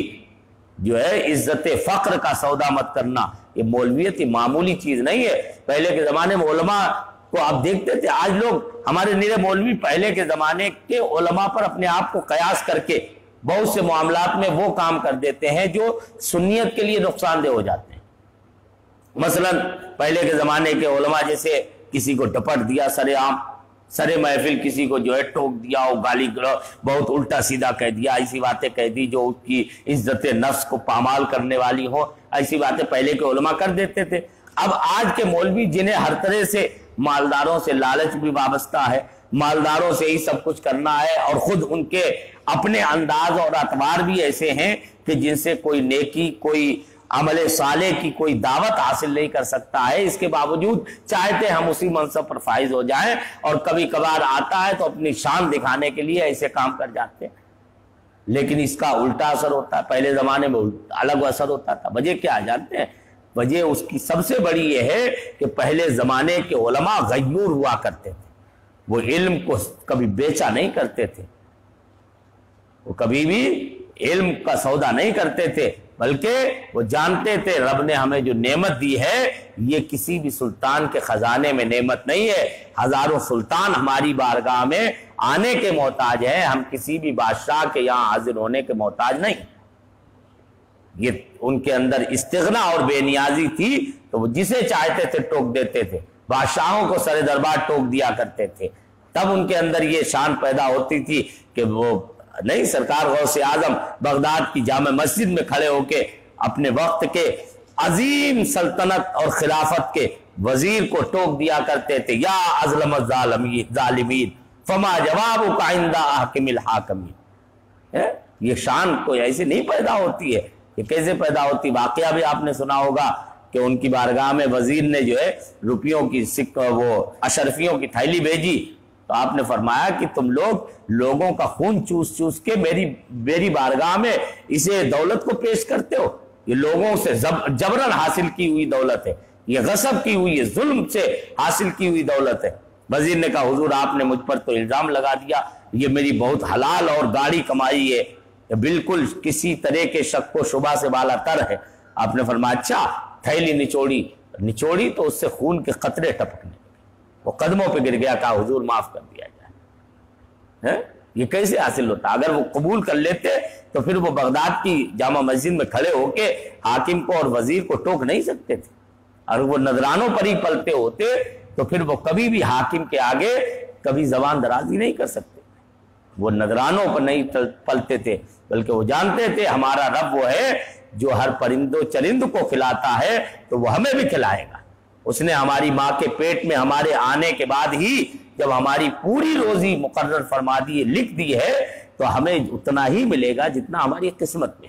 جو ہے عزت فقر کا سودا مت کرنا۔ یہ مولویت معمولی چیز نہیں ہے۔ پہلے کے زمانے میں علماء کو آپ دیکھتے تھے، آج لوگ ہمارے نیرے مولوی پہلے کے زمانے کے علماء پر اپنے آپ کو قیاس کر کے بہت سے معاملات میں وہ کام کر دیتے ہیں جو سنیت کے لیے نقصان دہ ہو جاتے ہیں۔ مثلا پہلے کے زمانے کے علماء جیسے کسی کو ڈپٹ دیا سر عام، سر محفل کسی کو جو ہے ٹوک دیا، اور گالی بہت الٹا سیدھا کہہ دیا، ایسی باتیں کہہ دی جو اس کی عزت نفس کو پامال کرنے والی ہو، ایسی باتیں پہلے کے علماء کر دیتے تھے۔ اب آج کے مولوی جنہیں ہر طرح سے مالداروں سے لالچ بھی وابستہ ہے، مالداروں سے ہی سب کچھ کرنا ہے، اور خود ان کے اپنے انداز اور اطوار بھی ایسے ہیں کہ جن سے کوئی نیکی، کوئی عمل صالح کی کوئی دعوت حاصل نہیں کر سکتا ہے، اس کے باوجود چاہتے ہم اسی منصب پر فائز ہو جائیں، اور کبھی کبھار آتا ہے تو اپنی شان دکھانے کے لیے ایسے کام کر جاتے ہیں، لیکن اس کا الٹا اثر ہوتا ہے۔ پہلے زمانے میں الگ اثر ہوتا تھا۔ وجہ کیا جانتے ہیں؟ وجہ اس کی سب سے بڑی یہ ہے کہ پہلے زمانے کے علماء غیور ہوا کرتے تھے، وہ علم کو کبھی بیچا نہیں کرتے تھے، وہ کبھی بھی علم کا سودا نہیں کرتے تھے، بلکہ وہ جانتے تھے رب نے ہمیں جو نعمت دی ہے یہ کسی بھی سلطان کے خزانے میں نعمت نہیں ہے، ہزاروں سلطان ہماری بارگاہ میں آنے کے محتاج ہیں، ہم کسی بھی بادشاہ کے یہاں حاضر ہونے کے محتاج نہیں۔ یہ ان کے اندر استغنا اور بے نیازی تھی، تو وہ جسے چاہتے تھے ٹوک دیتے تھے، بادشاہوں کو سر دربار ٹوک دیا کرتے تھے۔ تب ان کے اندر یہ شان پیدا ہوتی تھی کہ وہ نہیں، سرکار غوث اعظم بغداد کی جامع مسجد میں کھڑے ہو کے اپنے وقت کے عظیم سلطنت اور خلافت کے وزیر کو ٹوک دیا کرتے تھے، یا اظلم الظالمین فما جوابک عند احکم الحاکمین۔ یہ شان کوئی ایسے نہیں پیدا ہوتی ہے، یہ کیسے پیدا ہوتی؟ واقعہ بھی آپ نے سنا ہوگا کہ ان کی بارگاہ میں وزیر نے جو ہے روپیوں کی وہ اشرفیوں کی تھیلی بھیجی، تو آپ نے فرمایا کہ تم لوگوں کا خون چوس چوس کے میری بارگاہ میں اسے دولت کو پیش کرتے ہو، یہ لوگوں سے جبرن حاصل کی ہوئی دولت ہے، یہ غصب کی ہوئی ہے، ظلم سے حاصل کی ہوئی دولت ہے۔ وزیر نے کہا حضور آپ نے مجھ پر تو الزام لگا دیا، یہ میری بہت حلال اور گاڑی کمائی ہے، بالکل کسی طرح کے شک و شبہ سے بالا تر ہے۔ آپ نے فرمایا اچھا، تھیلی نچوڑی تو اس سے خون کے قطرے ٹپکنے لگے، وہ قدموں پہ گر گیا، کہا حضور معاف کر دیا جائے۔ یہ کیسے حاصل ہوتا؟ اگر وہ قبول کر لیتے تو پھر وہ بغداد کی جامع مسجد میں کھڑے ہو کے حاکم کو اور وزیر کو ٹوک نہیں سکتے تھے، اور وہ نذرانوں پر ہی پلتے ہوتے تو پھر وہ کبھی بھی حاکم کے آگے کبھی زبان درازی نہیں کر سکتے۔ وہ نذرانوں پر نہیں پلتے تھے، بلکہ وہ جانتے تھے ہمارا رب وہ ہے جو ہر پرند و چرند کو کھلاتا ہے تو وہ ہمیں بھی کھلائے گا۔ اس نے ہماری ماں کے پیٹ میں ہمارے آنے کے بعد ہی جب ہماری پوری روزی مقرر فرما دی، لکھ دی ہے، تو ہمیں اتنا ہی ملے گا جتنا ہماری قسمت میں،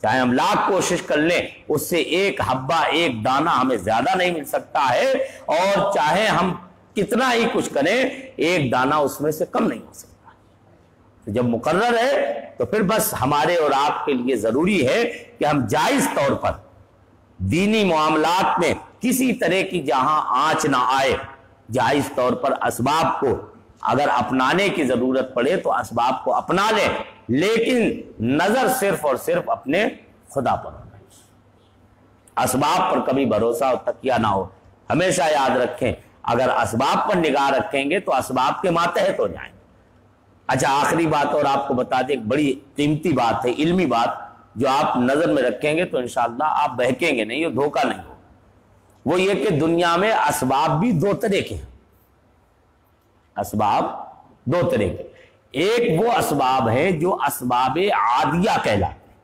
چاہے ہم لاکھ کوشش کر لیں اس سے ایک حبہ ایک دانہ ہمیں زیادہ نہیں مل سکتا ہے، اور چاہے ہم کتنا ہی کچھ کریں ایک دانہ اس میں سے کم نہیں ہو سکتا۔ جب مقرر ہے تو پھر بس ہمارے اور آپ کے لیے ضروری ہے کہ ہم جائز طور پر دینی معاملات میں کسی طرح کی جہاں آنچ نہ آئے، جائز طور پر اسباب کو اگر اپنانے کی ضرورت پڑے تو اسباب کو اپنا لیں، لیکن نظر صرف اور صرف اپنے خدا پر ہونا، اسباب پر کبھی بھروسہ اور تکیہ نہ ہو۔ ہمیشہ یاد رکھیں اگر اسباب پر نگاہ رکھیں گے تو اسباب کے ماتحت ہو جائیں گے۔ اچھا آخری بات اور آپ کو بتا دیں، ایک بڑی قیمتی بات ہے، علمی بات، جو آپ نظر میں رکھیں گے تو انشاءاللہ آپ بہکیں گے نہیں اور دھوکہ نہیں ہو۔ وہ یہ کہ دنیا میں اسباب بھی دو طرح کے ہیں، اسباب دو طرح کے، ایک وہ اسباب ہیں جو اسباب عادیہ کہلاتے ہیں،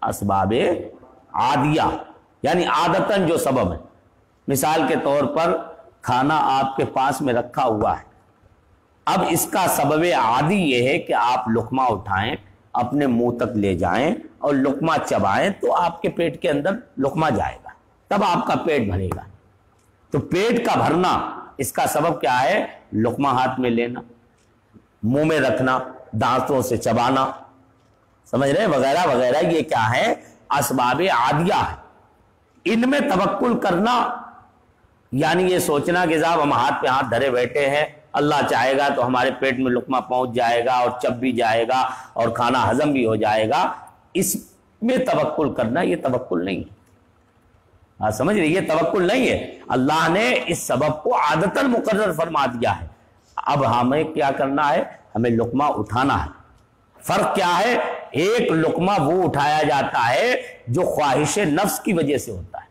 اسباب عادیہ یعنی عادتاً جو سبب ہے۔ مثال کے طور پر کھانا آپ کے پاس میں رکھا ہوا ہے، اب اس کا سبب عادی یہ ہے کہ آپ لقمہ اٹھائیں، اپنے منہ تک لے جائیں اور لقمہ چبائیں تو آپ کے پیٹ کے اندر لقمہ جائے گا، تب آپ کا پیٹ بھرے گا۔ تو پیٹ کا بھرنا اس کا سبب کیا ہے؟ لقمہ ہاتھ میں لینا، منہ میں رکھنا، دانتوں سے چبانا، سمجھ رہے ہیں، وغیرہ وغیرہ، یہ کیا ہے؟ اسباب عادیہ ہے۔ ان میں توکل کرنا یعنی یہ سوچنا کہ صاحب ہم ہاتھ پہ ہاتھ دھرے بیٹھے ہیں، اللہ چاہے گا تو ہمارے پیٹ میں لقمہ پہنچ جائے گا اور چب بھی جائے گا اور کھانا ہضم بھی ہو جائے گا، اس میں توکل کرنا یہ توکل نہیں ہے۔ سمجھ رہے، یہ توکل نہیں ہے۔ اللہ نے اس سبب کو عادتاً مقرر فرما دیا ہے، اب ہمیں کیا کرنا ہے؟ ہمیں لقمہ اٹھانا ہے۔ فرق کیا ہے؟ ایک لقمہ وہ اٹھایا جاتا ہے جو خواہش نفس کی وجہ سے ہوتا ہے،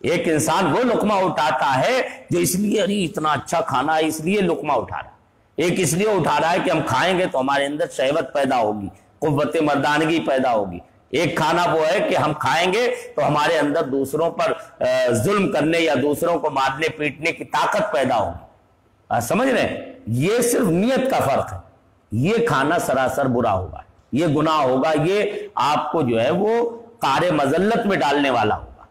ایک انسان وہ لقمہ اٹھاتا ہے جو اس لیے ارے اتنا اچھا کھانا ہے اس لیے لقمہ اٹھا رہا ہے، ایک اس لیے اٹھا رہا ہے کہ ہم کھائیں گے تو ہمارے اندر شہوت پیدا ہوگی، قوت مردانگی پیدا ہوگی۔ ایک کھانا وہ ہے کہ ہم کھائیں گے تو ہمارے اندر دوسروں پر ظلم کرنے یا دوسروں کو مارنے پیٹنے کی طاقت پیدا ہوگی۔ سمجھ رہے ہیں، یہ صرف نیت کا فرق ہے۔ یہ کھانا سراسر برا ہوگا، یہ گناہ ہوگا، یہ آپ کو جو ہے وہ قعر مذلت میں ڈالنے والا ہوگا،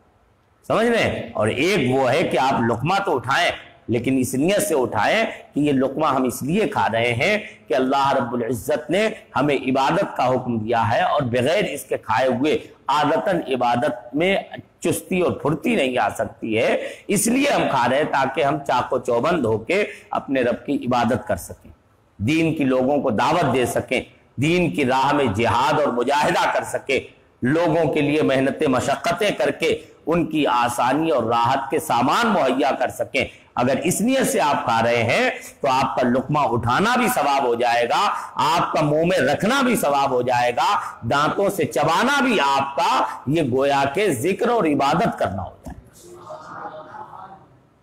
سمجھ رہے ہیں۔ اور ایک وہ ہے کہ آپ لقمہ تو اٹھائیں لیکن اس نیت سے اٹھائیں کہ یہ لقمہ ہم اس لیے کھا رہے ہیں کہ اللہ رب العزت نے ہمیں عبادت کا حکم دیا ہے، اور بغیر اس کے کھائے ہوئے عادتاً عبادت میں چستی اور پھرتی نہیں آ سکتی ہے، اس لیے ہم کھا رہے ہیں تاکہ ہم چاق و چوبند ہو کے اپنے رب کی عبادت کر سکیں، دین کی لوگوں کو دعوت دے سکیں، دین کی راہ میں جہاد اور مجاہدہ کر سکیں، لوگوں کے لیے محنتیں مشقتیں کر کے ان کی آسانی اور راحت کے سامان مہیا کر سکیں۔ اگر اس نیت سے آپ کھا رہے ہیں تو آپ کا لقمہ اٹھانا بھی ثواب ہو جائے گا، آپ کا منہ میں رکھنا بھی ثواب ہو جائے گا، دانتوں سے چبانا بھی آپ کا یہ گویا کہ ذکر اور عبادت کرنا ہو جائے گا۔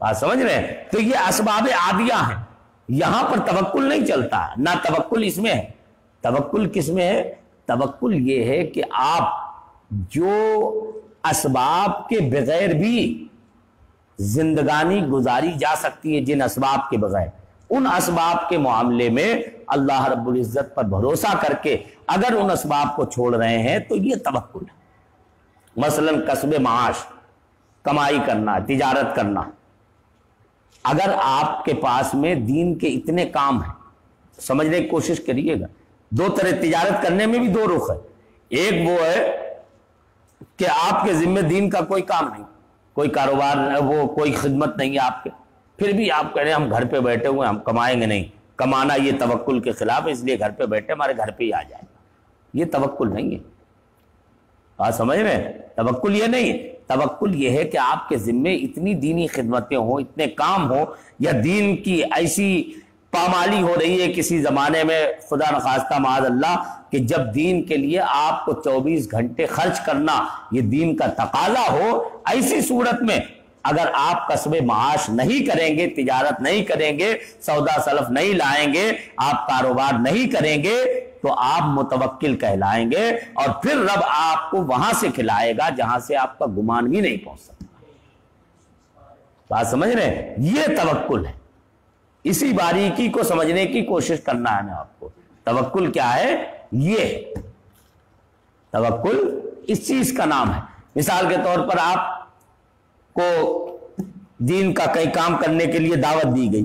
بات سمجھ رہے ہیں؟ تو یہ اسباب عادیہ ہیں، یہاں پر توکل نہیں چلتا، نہ توکل اس میں ہے۔ توکل کس میں ہے؟ توکل یہ ہے کہ آپ جو اسباب کے بغیر بھی زندگانی گزاری جا سکتی ہے، جن اسباب کے بغیر، ان اسباب کے معاملے میں اللہ رب العزت پر بھروسہ کر کے اگر ان اسباب کو چھوڑ رہے ہیں تو یہ توکل ہے۔ مثلا کسب معاش، کمائی کرنا، تجارت کرنا، اگر آپ کے پاس میں دین کے اتنے کام ہیں، سمجھنے کی کوشش کریے گا، دو طرح تجارت کرنے میں بھی دو رخ ہے، ایک وہ ہے کہ آپ کے ذمہ دین کا کوئی کام نہیں، کوئی کاروبار، وہ کوئی خدمت نہیں ہے آپ کے، پھر بھی آپ کہہ رہے ہیں ہم گھر پہ بیٹھے ہوئے ہم کمائیں گے نہیں. کمانا یہ توکل کے خلاف ہے، اس لیے گھر پہ بیٹھے ہمارے گھر پہ ہی آ جائے گا. یہ توکل نہیں ہے. بات سمجھ رہے ہیں؟ توکل یہ نہیں ہے. توکل یہ ہے کہ آپ کے ذمے اتنی دینی خدمتیں ہوں، اتنے کام ہوں، یا دین کی ایسی پامالی ہو رہی ہے کسی زمانے میں خدا نخواستہ معاذ اللہ کہ جب دین کے لیے آپ کو 24 گھنٹے خرچ کرنا یہ دین کا تقاضا ہو، ایسی صورت میں اگر آپ کسب معاش نہیں کریں گے، تجارت نہیں کریں گے، سودا سلف نہیں لائیں گے، آپ کاروبار نہیں کریں گے تو آپ متوکل کہلائیں گے، اور پھر رب آپ کو وہاں سے کھلائے گا جہاں سے آپ کا گمان بھی نہیں پہنچ سکتا. بات سمجھ رہے ہیں؟ یہ توکل ہے. اسی باریکی کو سمجھنے کی کوشش کرنا ہے میں آپ کو. توکل کیا ہے؟ یہ توکل اس چیز کا نام ہے. مثال کے طور پر آپ کو دین کا کئی کام کرنے کے لیے دعوت دی گئی،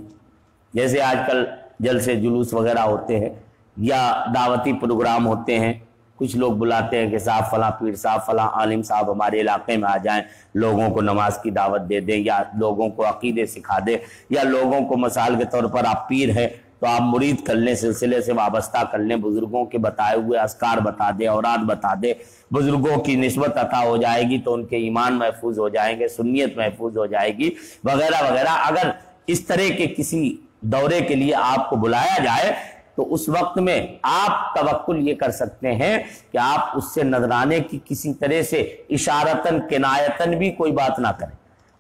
جیسے آج کل جلسے جلوس وغیرہ ہوتے ہیں یا دعوتی پروگرام ہوتے ہیں. کچھ لوگ بلاتے ہیں کہ صاحب فلاں پیر صاحب فلاں عالم صاحب ہمارے علاقے میں آ جائیں، لوگوں کو نماز کی دعوت دے دیں، یا لوگوں کو عقیدے سکھا دیں، یا لوگوں کو مثال کے طور پر آپ پیر ہیں تو آپ مرید کر لیں، سلسلے سے وابستہ کر لیں، بزرگوں کے بتائے ہوئے اذکار بتا دیں، اوراد بتا دیں، بزرگوں کی نسبت عطا ہو جائے گی تو ان کے ایمان محفوظ ہو جائیں گے، سنیت محفوظ ہو جائے گی، وغیرہ وغیرہ. اگر اس طرح کے کسی دورے کے لیے آپ کو بلایا جائے تو اس وقت میں آپ توکل یہ کر سکتے ہیں کہ آپ اس سے نذرانے کی کسی طرح سے اشارتاً کنایتاً بھی کوئی بات نہ کریں.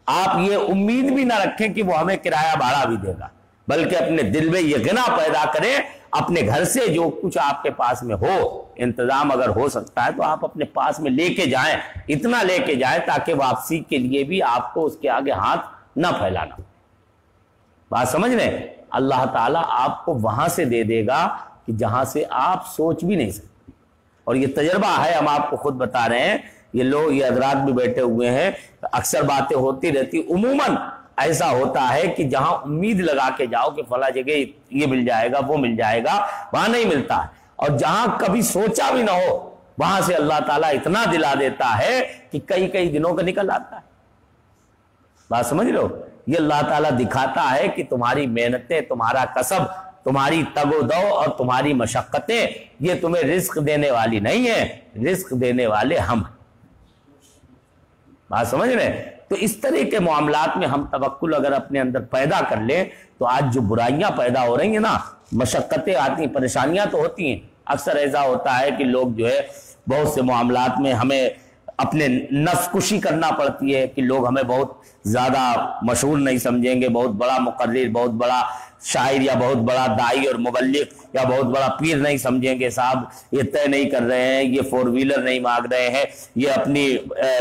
آپ یہ امید بھی نہ رکھیں کہ وہ ہمیں کرایہ بھاڑا بھی دے گا، بلکہ اپنے دل میں یہ غنا پیدا کریں، اپنے گھر سے جو کچھ آپ کے پاس میں ہو انتظام اگر ہو سکتا ہے تو آپ اپنے پاس میں لے کے جائیں، اتنا لے کے جائیں تاکہ واپسی کے لیے بھی آپ کو اس کے آگے ہاتھ نہ پھیلانا. بات سمجھ رہے ہیں؟ اللہ تعالیٰ آپ کو وہاں سے دے دے گا کہ جہاں سے آپ سوچ بھی نہیں سکتے. اور یہ تجربہ ہے، ہم آپ کو خود بتا رہے ہیں، یہ لوگ یہ حضرات بھی بیٹھے ہوئے ہیں، اکثر باتیں ہوتی رہتی. عموماً ایسا ہوتا ہے کہ جہاں امید لگا کے جاؤ کہ فلاں جگہ یہ مل جائے گا وہ مل جائے گا، وہاں نہیں ملتا ہے. اور جہاں کبھی سوچا بھی نہ ہو وہاں سے اللہ تعالیٰ اتنا دلا دیتا ہے کہ کئی کئی دنوں کا نکل آتا ہے. بات سمجھ رہے ہو؟ یہ اللہ تعالیٰ دکھاتا ہے کہ تمہاری محنتیں، تمہارا کسب، تمہاری تگ و دو اور تمہاری مشقتیں یہ تمہیں رزق دینے والی نہیں ہے، رزق دینے والے ہم ہیں. بات سمجھ رہے ہیں؟ تو اس طرح کے معاملات میں ہم توکل اگر اپنے اندر پیدا کر لیں تو آج جو برائیاں پیدا ہو رہی ہیں نا، مشقتیں آتی ہیں، پریشانیاں تو ہوتی ہیں. اکثر ایسا ہوتا ہے کہ لوگ جو ہے بہت سے معاملات میں ہمیں اپنے نفس کشی کرنا پڑتی ہے کہ لوگ ہمیں بہت زیادہ مشہور نہیں سمجھیں گے، بہت بڑا مقرر، بہت بڑا شاعر یا بہت بڑا داعی اور مبلغ یا بہت بڑا پیر نہیں سمجھیں گے. صاحب یہ طے نہیں کر رہے ہیں، یہ 4 ویلر نہیں مانگ رہے ہیں، یہ اپنی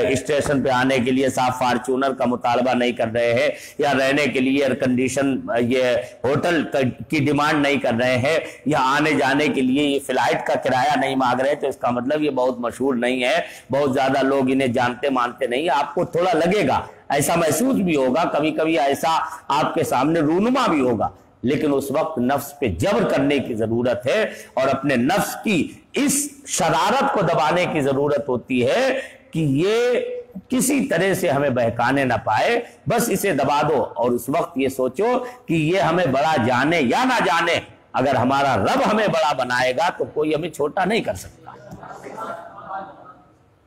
اسٹیشن پہ آنے کے لیے صاحب فارچونر کا مطالبہ نہیں کر رہے ہیں، یا رہنے کے لیے ایئر کنڈیشن یہ ہوٹل کی ڈیمانڈ نہیں کر رہے ہیں، یا آنے جانے کے لیے یہ فلائٹ کا کرایہ نہیں مانگ رہے، تو اس کا مطلب یہ بہت مشہور نہیں ہے، بہت زیادہ لوگ انہیں جانتے مانتے نہیں. آپ کو تھوڑا لگے گا، ایسا محسوس بھی ہوگا، کبھی کبھی ایسا آپ کے سامنے رونما بھی ہوگا، لیکن اس وقت نفس پہ جبر کرنے کی ضرورت ہے اور اپنے نفس کی اس شرارت کو دبانے کی ضرورت ہوتی ہے کہ یہ کسی طرح سے ہمیں بہکانے نہ پائے. بس اسے دبا دو اور اس وقت یہ سوچو کہ یہ ہمیں بڑا جانے یا نہ جانے، اگر ہمارا رب ہمیں بڑا بنائے گا تو کوئی ہمیں چھوٹا نہیں کر سکتا.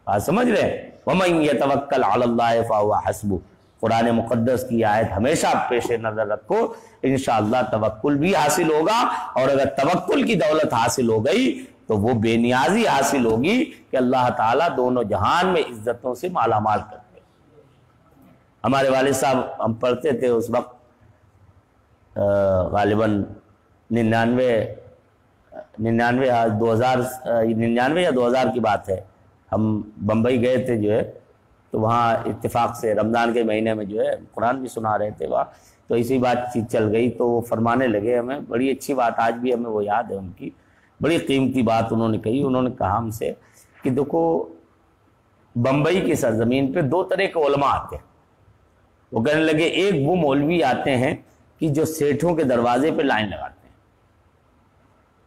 بات سمجھ رہے ہیں؟ وَمَن يَتَوَكَّلْ عَلَى اللَّهِ فَهُوَ حَسْبُهُ. قرآن مقدس کی آیت ہمیشہ پیش نظر رکھو، انشاءاللہ توکل بھی حاصل ہوگا. اور اگر توکل کی دولت حاصل ہو گئی تو وہ بے نیازی حاصل ہوگی کہ اللہ تعالیٰ دونوں جہان میں عزتوں سے مالا مال کرتے. ہمارے والد صاحب ہم پڑھتے تھے اس وقت غالباً 99 یا 2000 کی بات ہے. ہم بمبئی گئے تھے جو ہے، تو وہاں اتفاق سے رمضان کے مہینے میں جو ہے قرآن بھی سنا رہے تھے وہاں، تو اسی بات چیت چل گئی تو وہ فرمانے لگے ہمیں بڑی اچھی بات، آج بھی ہمیں وہ یاد ہے، ان کی بڑی قیمتی بات انہوں نے کہی. انہوں نے کہا ہم سے کہ دیکھو بمبئی کی سرزمین پہ 2 طرح کے علماء آتے ہیں. وہ کہنے لگے ایک وہ مولوی آتے ہیں کہ جو سیٹھوں کے دروازے پہ لائن لگاتے ہیں،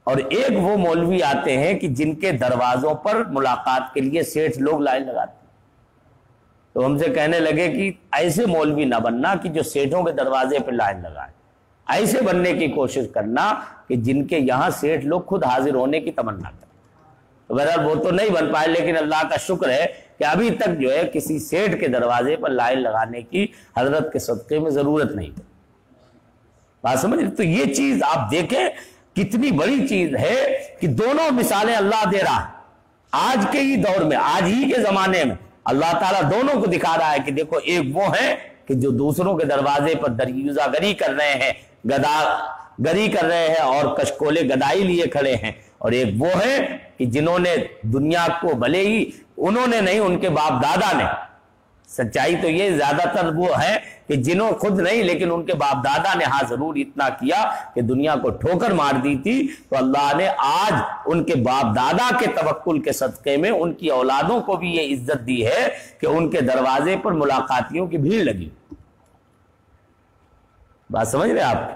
اور ایک وہ مولوی آتے ہیں کہ جن کے دروازوں پر ملاقات کے لیے سیٹھ لوگ لائن لگاتے ہیں. تو ہم سے کہنے لگے کہ ایسے مولوی نہ بننا کہ جو سیٹھوں کے دروازے پہ لائن لگائے، ایسے بننے کی کوشش کرنا کہ جن کے یہاں سیٹھ لوگ خود حاضر ہونے کی تمنا کریں۔ تو بہرحال وہ تو نہیں بن پائے، لیکن اللہ کا شکر ہے کہ ابھی تک جو ہے کسی سیٹھ کے دروازے پر لائن لگانے کی حضرت کے صدقے میں ضرورت نہیں ہے۔ بات سمجھ رہے؟ تو یہ چیز آپ دیکھیں کتنی بڑی چیز ہے کہ دونوں مثالیں اللہ دے رہا ہے آج کے ہی دور میں، آج ہی کے زمانے میں اللہ تعالیٰ دونوں کو دکھا رہا ہے کہ دیکھو، ایک وہ ہے کہ جو دوسروں کے دروازے پر دریوزہ گری کر رہے ہیں، گدا گری کر رہے ہیں اور کشکولے گدائی لیے کھڑے ہیں، اور ایک وہ ہے کہ جنہوں نے دنیا کو بھلے ہی انہوں نے نہیں، ان کے باپ دادا نے، سچائی تو یہ زیادہ تر وہ ہے کہ جنہوں خود نہیں لیکن ان کے باپ دادا نے ہاں ضرور اتنا کیا کہ دنیا کو ٹھوکر مار دی تھی، تو اللہ نے آج ان کے باپ دادا کے توکل کے صدقے میں ان کی اولادوں کو بھی یہ عزت دی ہے کہ ان کے دروازے پر ملاقاتیوں کی بھیڑ لگی۔ بات سمجھ رہے آپ؟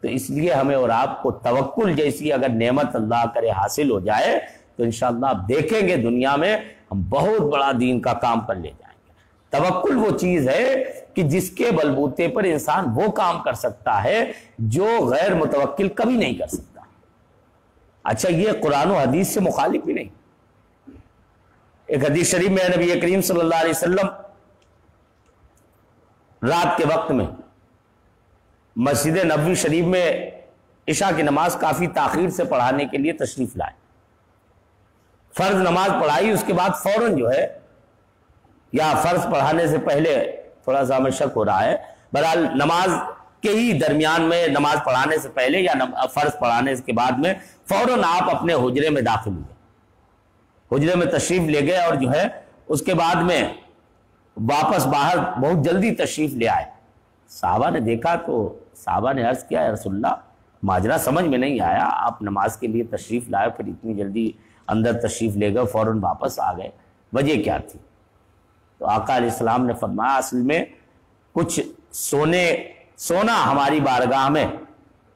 تو اس لیے ہمیں اور آپ کو توکل جیسی اگر نعمت اللہ کرے حاصل ہو جائے تو انشاءاللہ آپ دیکھیں گے دنیا میں ہم بہت بڑا دین کا کام پر لے جائیں گے۔ توکل وہ چیز ہے کہ جس کے بلبوتے پر انسان وہ کام کر سکتا ہے جو غیر متوکل کبھی نہیں کر سکتا۔ اچھا، یہ قرآن و حدیث سے مخالف بھی نہیں۔ ایک حدیث شریف میں نبی کریم صلی اللہ علیہ وسلم رات کے وقت میں مسجد نبوی شریف میں عشاء کی نماز کافی تاخیر سے پڑھانے کے لیے تشریف لائے۔ فرض نماز پڑھائی، اس کے بعد فوراً جو ہے، یا فرض پڑھانے سے پہلے، تھوڑا سا ہمیں شک ہو رہا ہے، بہرحال نماز کے ہی درمیان میں، نماز پڑھانے سے پہلے یا فرض پڑھانے کے بعد میں فوراً آپ اپنے حجرے میں داخل ہوئے، حجرے میں تشریف لے گئے، اور جو ہے اس کے بعد میں واپس باہر بہت جلدی تشریف لے آئے۔ صحابہ نے دیکھا تو صحابہ نے عرض کیا، یا رسول اللہ، ماجرا سمجھ میں نہیں آیا، آپ نماز کے لیے تشریف لائے پھر اتنی جلدی اندر تشریف لے گئے، فوراً واپس آ گئے، وجہ کیا تھی؟ تو آقا علیہ السلام نے فرمایا، اصل میں کچھ سونا ہماری بارگاہ میں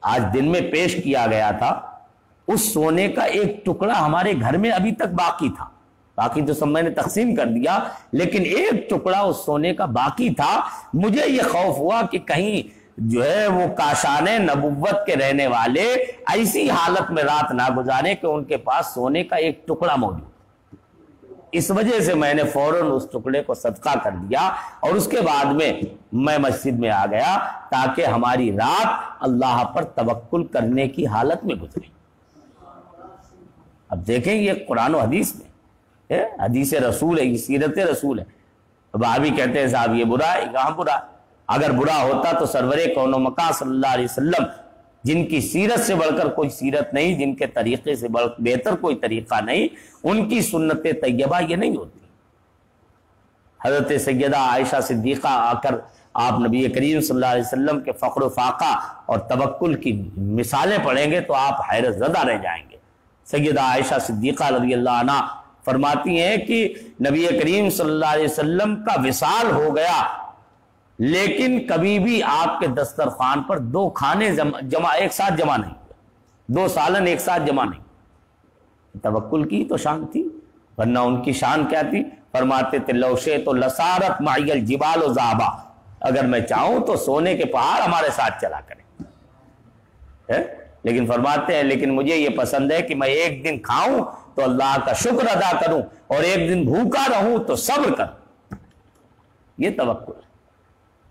آج دن میں پیش کیا گیا تھا، اس سونے کا ایک ٹکڑا ہمارے گھر میں ابھی تک باقی تھا، باقی تو سب میں نے تقسیم کر دیا، لیکن ایک ٹکڑا اس سونے کا باقی تھا۔ مجھے یہ خوف ہوا کہ کہیں جو ہے وہ کاشان نبوت کے رہنے والے ایسی حالت میں رات نہ گزارے کہ ان کے پاس سونے کا ایک ٹکڑا موجود، اس وجہ سے میں نے فوراً اس ٹکڑے کو صدقہ کر دیا، اور اس کے بعد میں مسجد میں آ گیا تاکہ ہماری رات اللہ پر توکل کرنے کی حالت میں گزرے۔ اب دیکھیں یہ قرآن و حدیث میں حدیث رسول ہے، یہ سیرت رسول ہے۔ اب آپ ہی کہتے ہیں صاحب یہ برا ہے، کہاں برا؟ اگر برا ہوتا تو سرور کون و مکان صلی اللہ علیہ وسلم، جن کی سیرت سے بڑھ کر کوئی سیرت نہیں، جن کے طریقے سے بہتر کوئی طریقہ نہیں، ان کی سنت طیبہ یہ نہیں ہوتی۔ حضرت سیدہ عائشہ صدیقہ آ کر آپ نبی کریم صلی اللہ علیہ وسلم کے فخر و فاقہ اور توکل کی مثالیں پڑھیں گے تو آپ حیرت زدہ رہ جائیں گے۔ سیدہ عائشہ صدیقہ رضی اللہ عنہ فرماتی ہیں کہ نبی کریم صلی اللہ علیہ وسلم کا وصال ہو گیا، لیکن کبھی بھی آپ کے دسترخوان پر 2 کھانے ایک ساتھ جمع نہیں ہوئے، 2 سالن ایک ساتھ جمع نہیں۔ توکل کی تو شان تھی، ورنہ ان کی شان کیا تھی؟ فرماتے تھے لو شئت لسارت معی الجبال ذابا، اگر میں چاہوں تو سونے کے پہاڑ ہمارے ساتھ چلا کریں، لیکن فرماتے ہیں لیکن مجھے یہ پسند ہے کہ میں ایک دن کھاؤں تو اللہ کا شکر ادا کروں، اور ایک دن بھوکا رہوں تو صبر کروں۔ یہ توکل ہے۔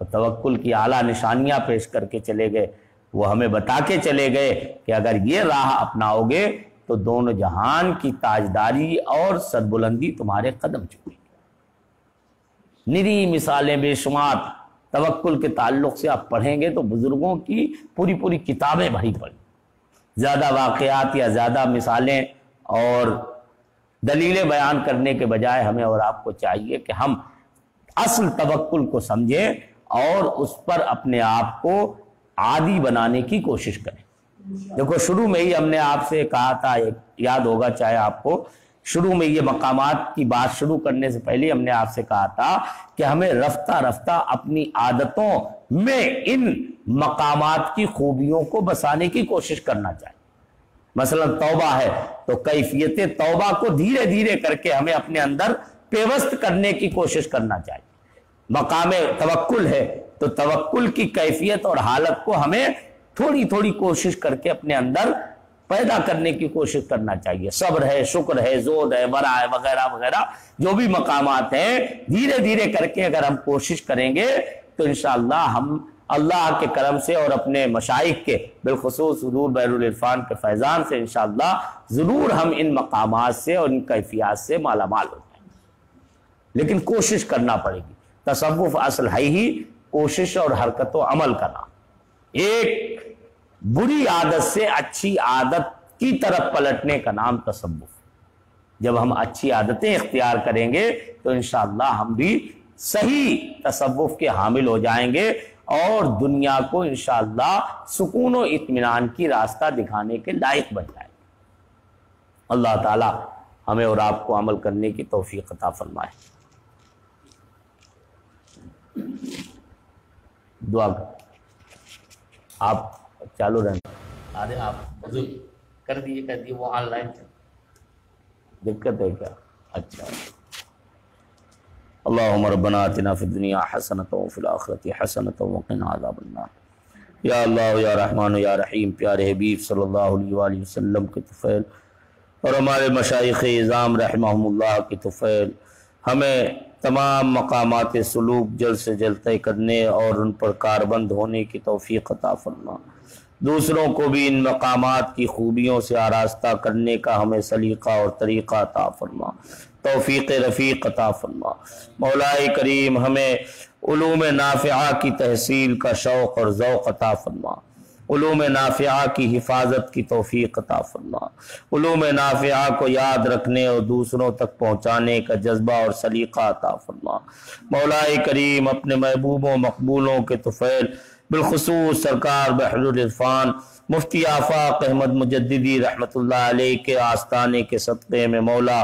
توکل کی اعلیٰ نشانیاں پیش کر کے چلے گئے، وہ ہمیں بتا کے چلے گئے کہ اگر یہ راہ اپناؤ گے تو دونوں جہان کی تاجداری اور سربلندی تمہارے قدم چومے گی۔ نری مثالیں بے شمار توکل کے تعلق سے آپ پڑھیں گے تو بزرگوں کی پوری کتابیں بھری پڑی، زیادہ واقعات یا زیادہ مثالیں اور دلیلیں بیان کرنے کے بجائے ہمیں اور آپ کو چاہیے کہ ہم اصل توکل کو سمجھیں اور اس پر اپنے آپ کو عادی بنانے کی کوشش کریں۔ دیکھو شروع میں ہی ہم نے آپ سے کہا تھا، یاد ہوگا چاہے آپ کو، شروع میں یہ مقامات کی بات شروع کرنے سے پہلے ہم نے آپ سے کہا تھا کہ ہمیں رفتہ رفتہ اپنی عادتوں میں ان مقامات کی خوبیوں کو بسانے کی کوشش کرنا چاہیے۔ مثلا توبہ ہے تو کیفیت توبہ کو دھیرے دھیرے کر کے ہمیں اپنے اندر پیوست کرنے کی کوشش کرنا چاہیے۔ مقام توکل ہے، تو توکل کی کیفیت اور حالت کو ہمیں تھوڑی تھوڑی کوشش کر کے اپنے اندر پیدا کرنے کی کوشش کرنا چاہیے۔ صبر ہے، شکر ہے، زہد ہے، ورع ہے، وغیرہ وغیرہ جو بھی مقامات ہیں، دھیرے دھیرے کر کے اگر ہم کوشش کریں گے تو انشاءاللہ ہم اللہ کے کرم سے اور اپنے مشائخ کے بالخصوص حضور بحر العرفان کے فیضان سے انشاءاللہ ضرور ہم ان مقامات سے اور ان کیفیات سے مالا مال ہو جائیں گے، لیکن کوشش کرنا پڑے گی۔ تصوف اصل ہے ہی کوشش اور حرکت و عمل کرنا، ایک بری عادت سے اچھی عادت کی طرف پلٹنے کا نام تصوف۔ جب ہم اچھی عادتیں اختیار کریں گے تو انشاءاللہ ہم بھی صحیح تصوف کے حامل ہو جائیں گے اور دنیا کو انشاءاللہ سکون و اطمینان کی راستہ دکھانے کے لائق بن جائیں گے۔ اللہ تعالی ہمیں اور آپ کو عمل کرنے کی توفیق عطا فرمائے۔ دعا آپ چالو رہنا، آدھے آپ وضو کر دیے وہ آن لائن دقت ہے کیا؟ اچھا۔ اللہم ربنا آتنا فی الدنیا حسنۃ وفی الآخرۃ حسنۃ وقنا عذاب النار۔ یا اللہ یا رحمان یا رحیم، پیارے حبیب صلی اللہ علیہ وآلہ وسلم کے طفیل اور ہمارے مشائخ اعظام رحمہم اللہ کے طفیل، ہمیں تمام مقامات سلوک جلد سے جلد طے کرنے اور ان پر کاربند ہونے کی توفیق عطا فرما، دوسروں کو بھی ان مقامات کی خوبیوں سے آراستہ کرنے کا ہمیں سلیقہ اور طریقہ عطا فرما، توفیق رفیق عطا فرما۔ مولا کریم ہمیں علوم نافعہ کی تحصیل کا شوق اور ذوق عطا فرما، علوم نافعہ کی حفاظت کی توفیق عطا فرما، علوم نافعہ کو یاد رکھنے اور دوسروں تک پہنچانے کا جذبہ اور سلیقہ عطا فرما۔ مولا کریم اپنے محبوب و مقبولوں کے طفیل بالخصوص سرکار بحر العرفان مفتی آفاق احمد مجددی رحمت اللہ علیہ کے آستانے کے صدقے میں مولا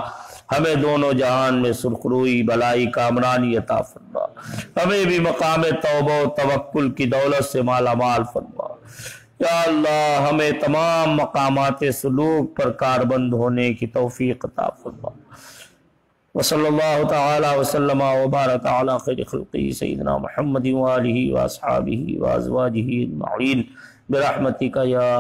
ہمیں دونوں جہان میں سرخروئی بلائی کامرانی عطا فرما، ہمیں بھی مقام توبہ و توکل کی دولت سے مالا مال فرما۔ یا اللہ ہمیں تمام مقامات سلوک پر کاربند ہونے کی توفیق عطا فرما۔ وصلی اللہ تعالی وسلم وبارک علی خیر خلقہ سیدنا محمد وآلہ واصحابہ وازواجہ اجمعین برحمتک یا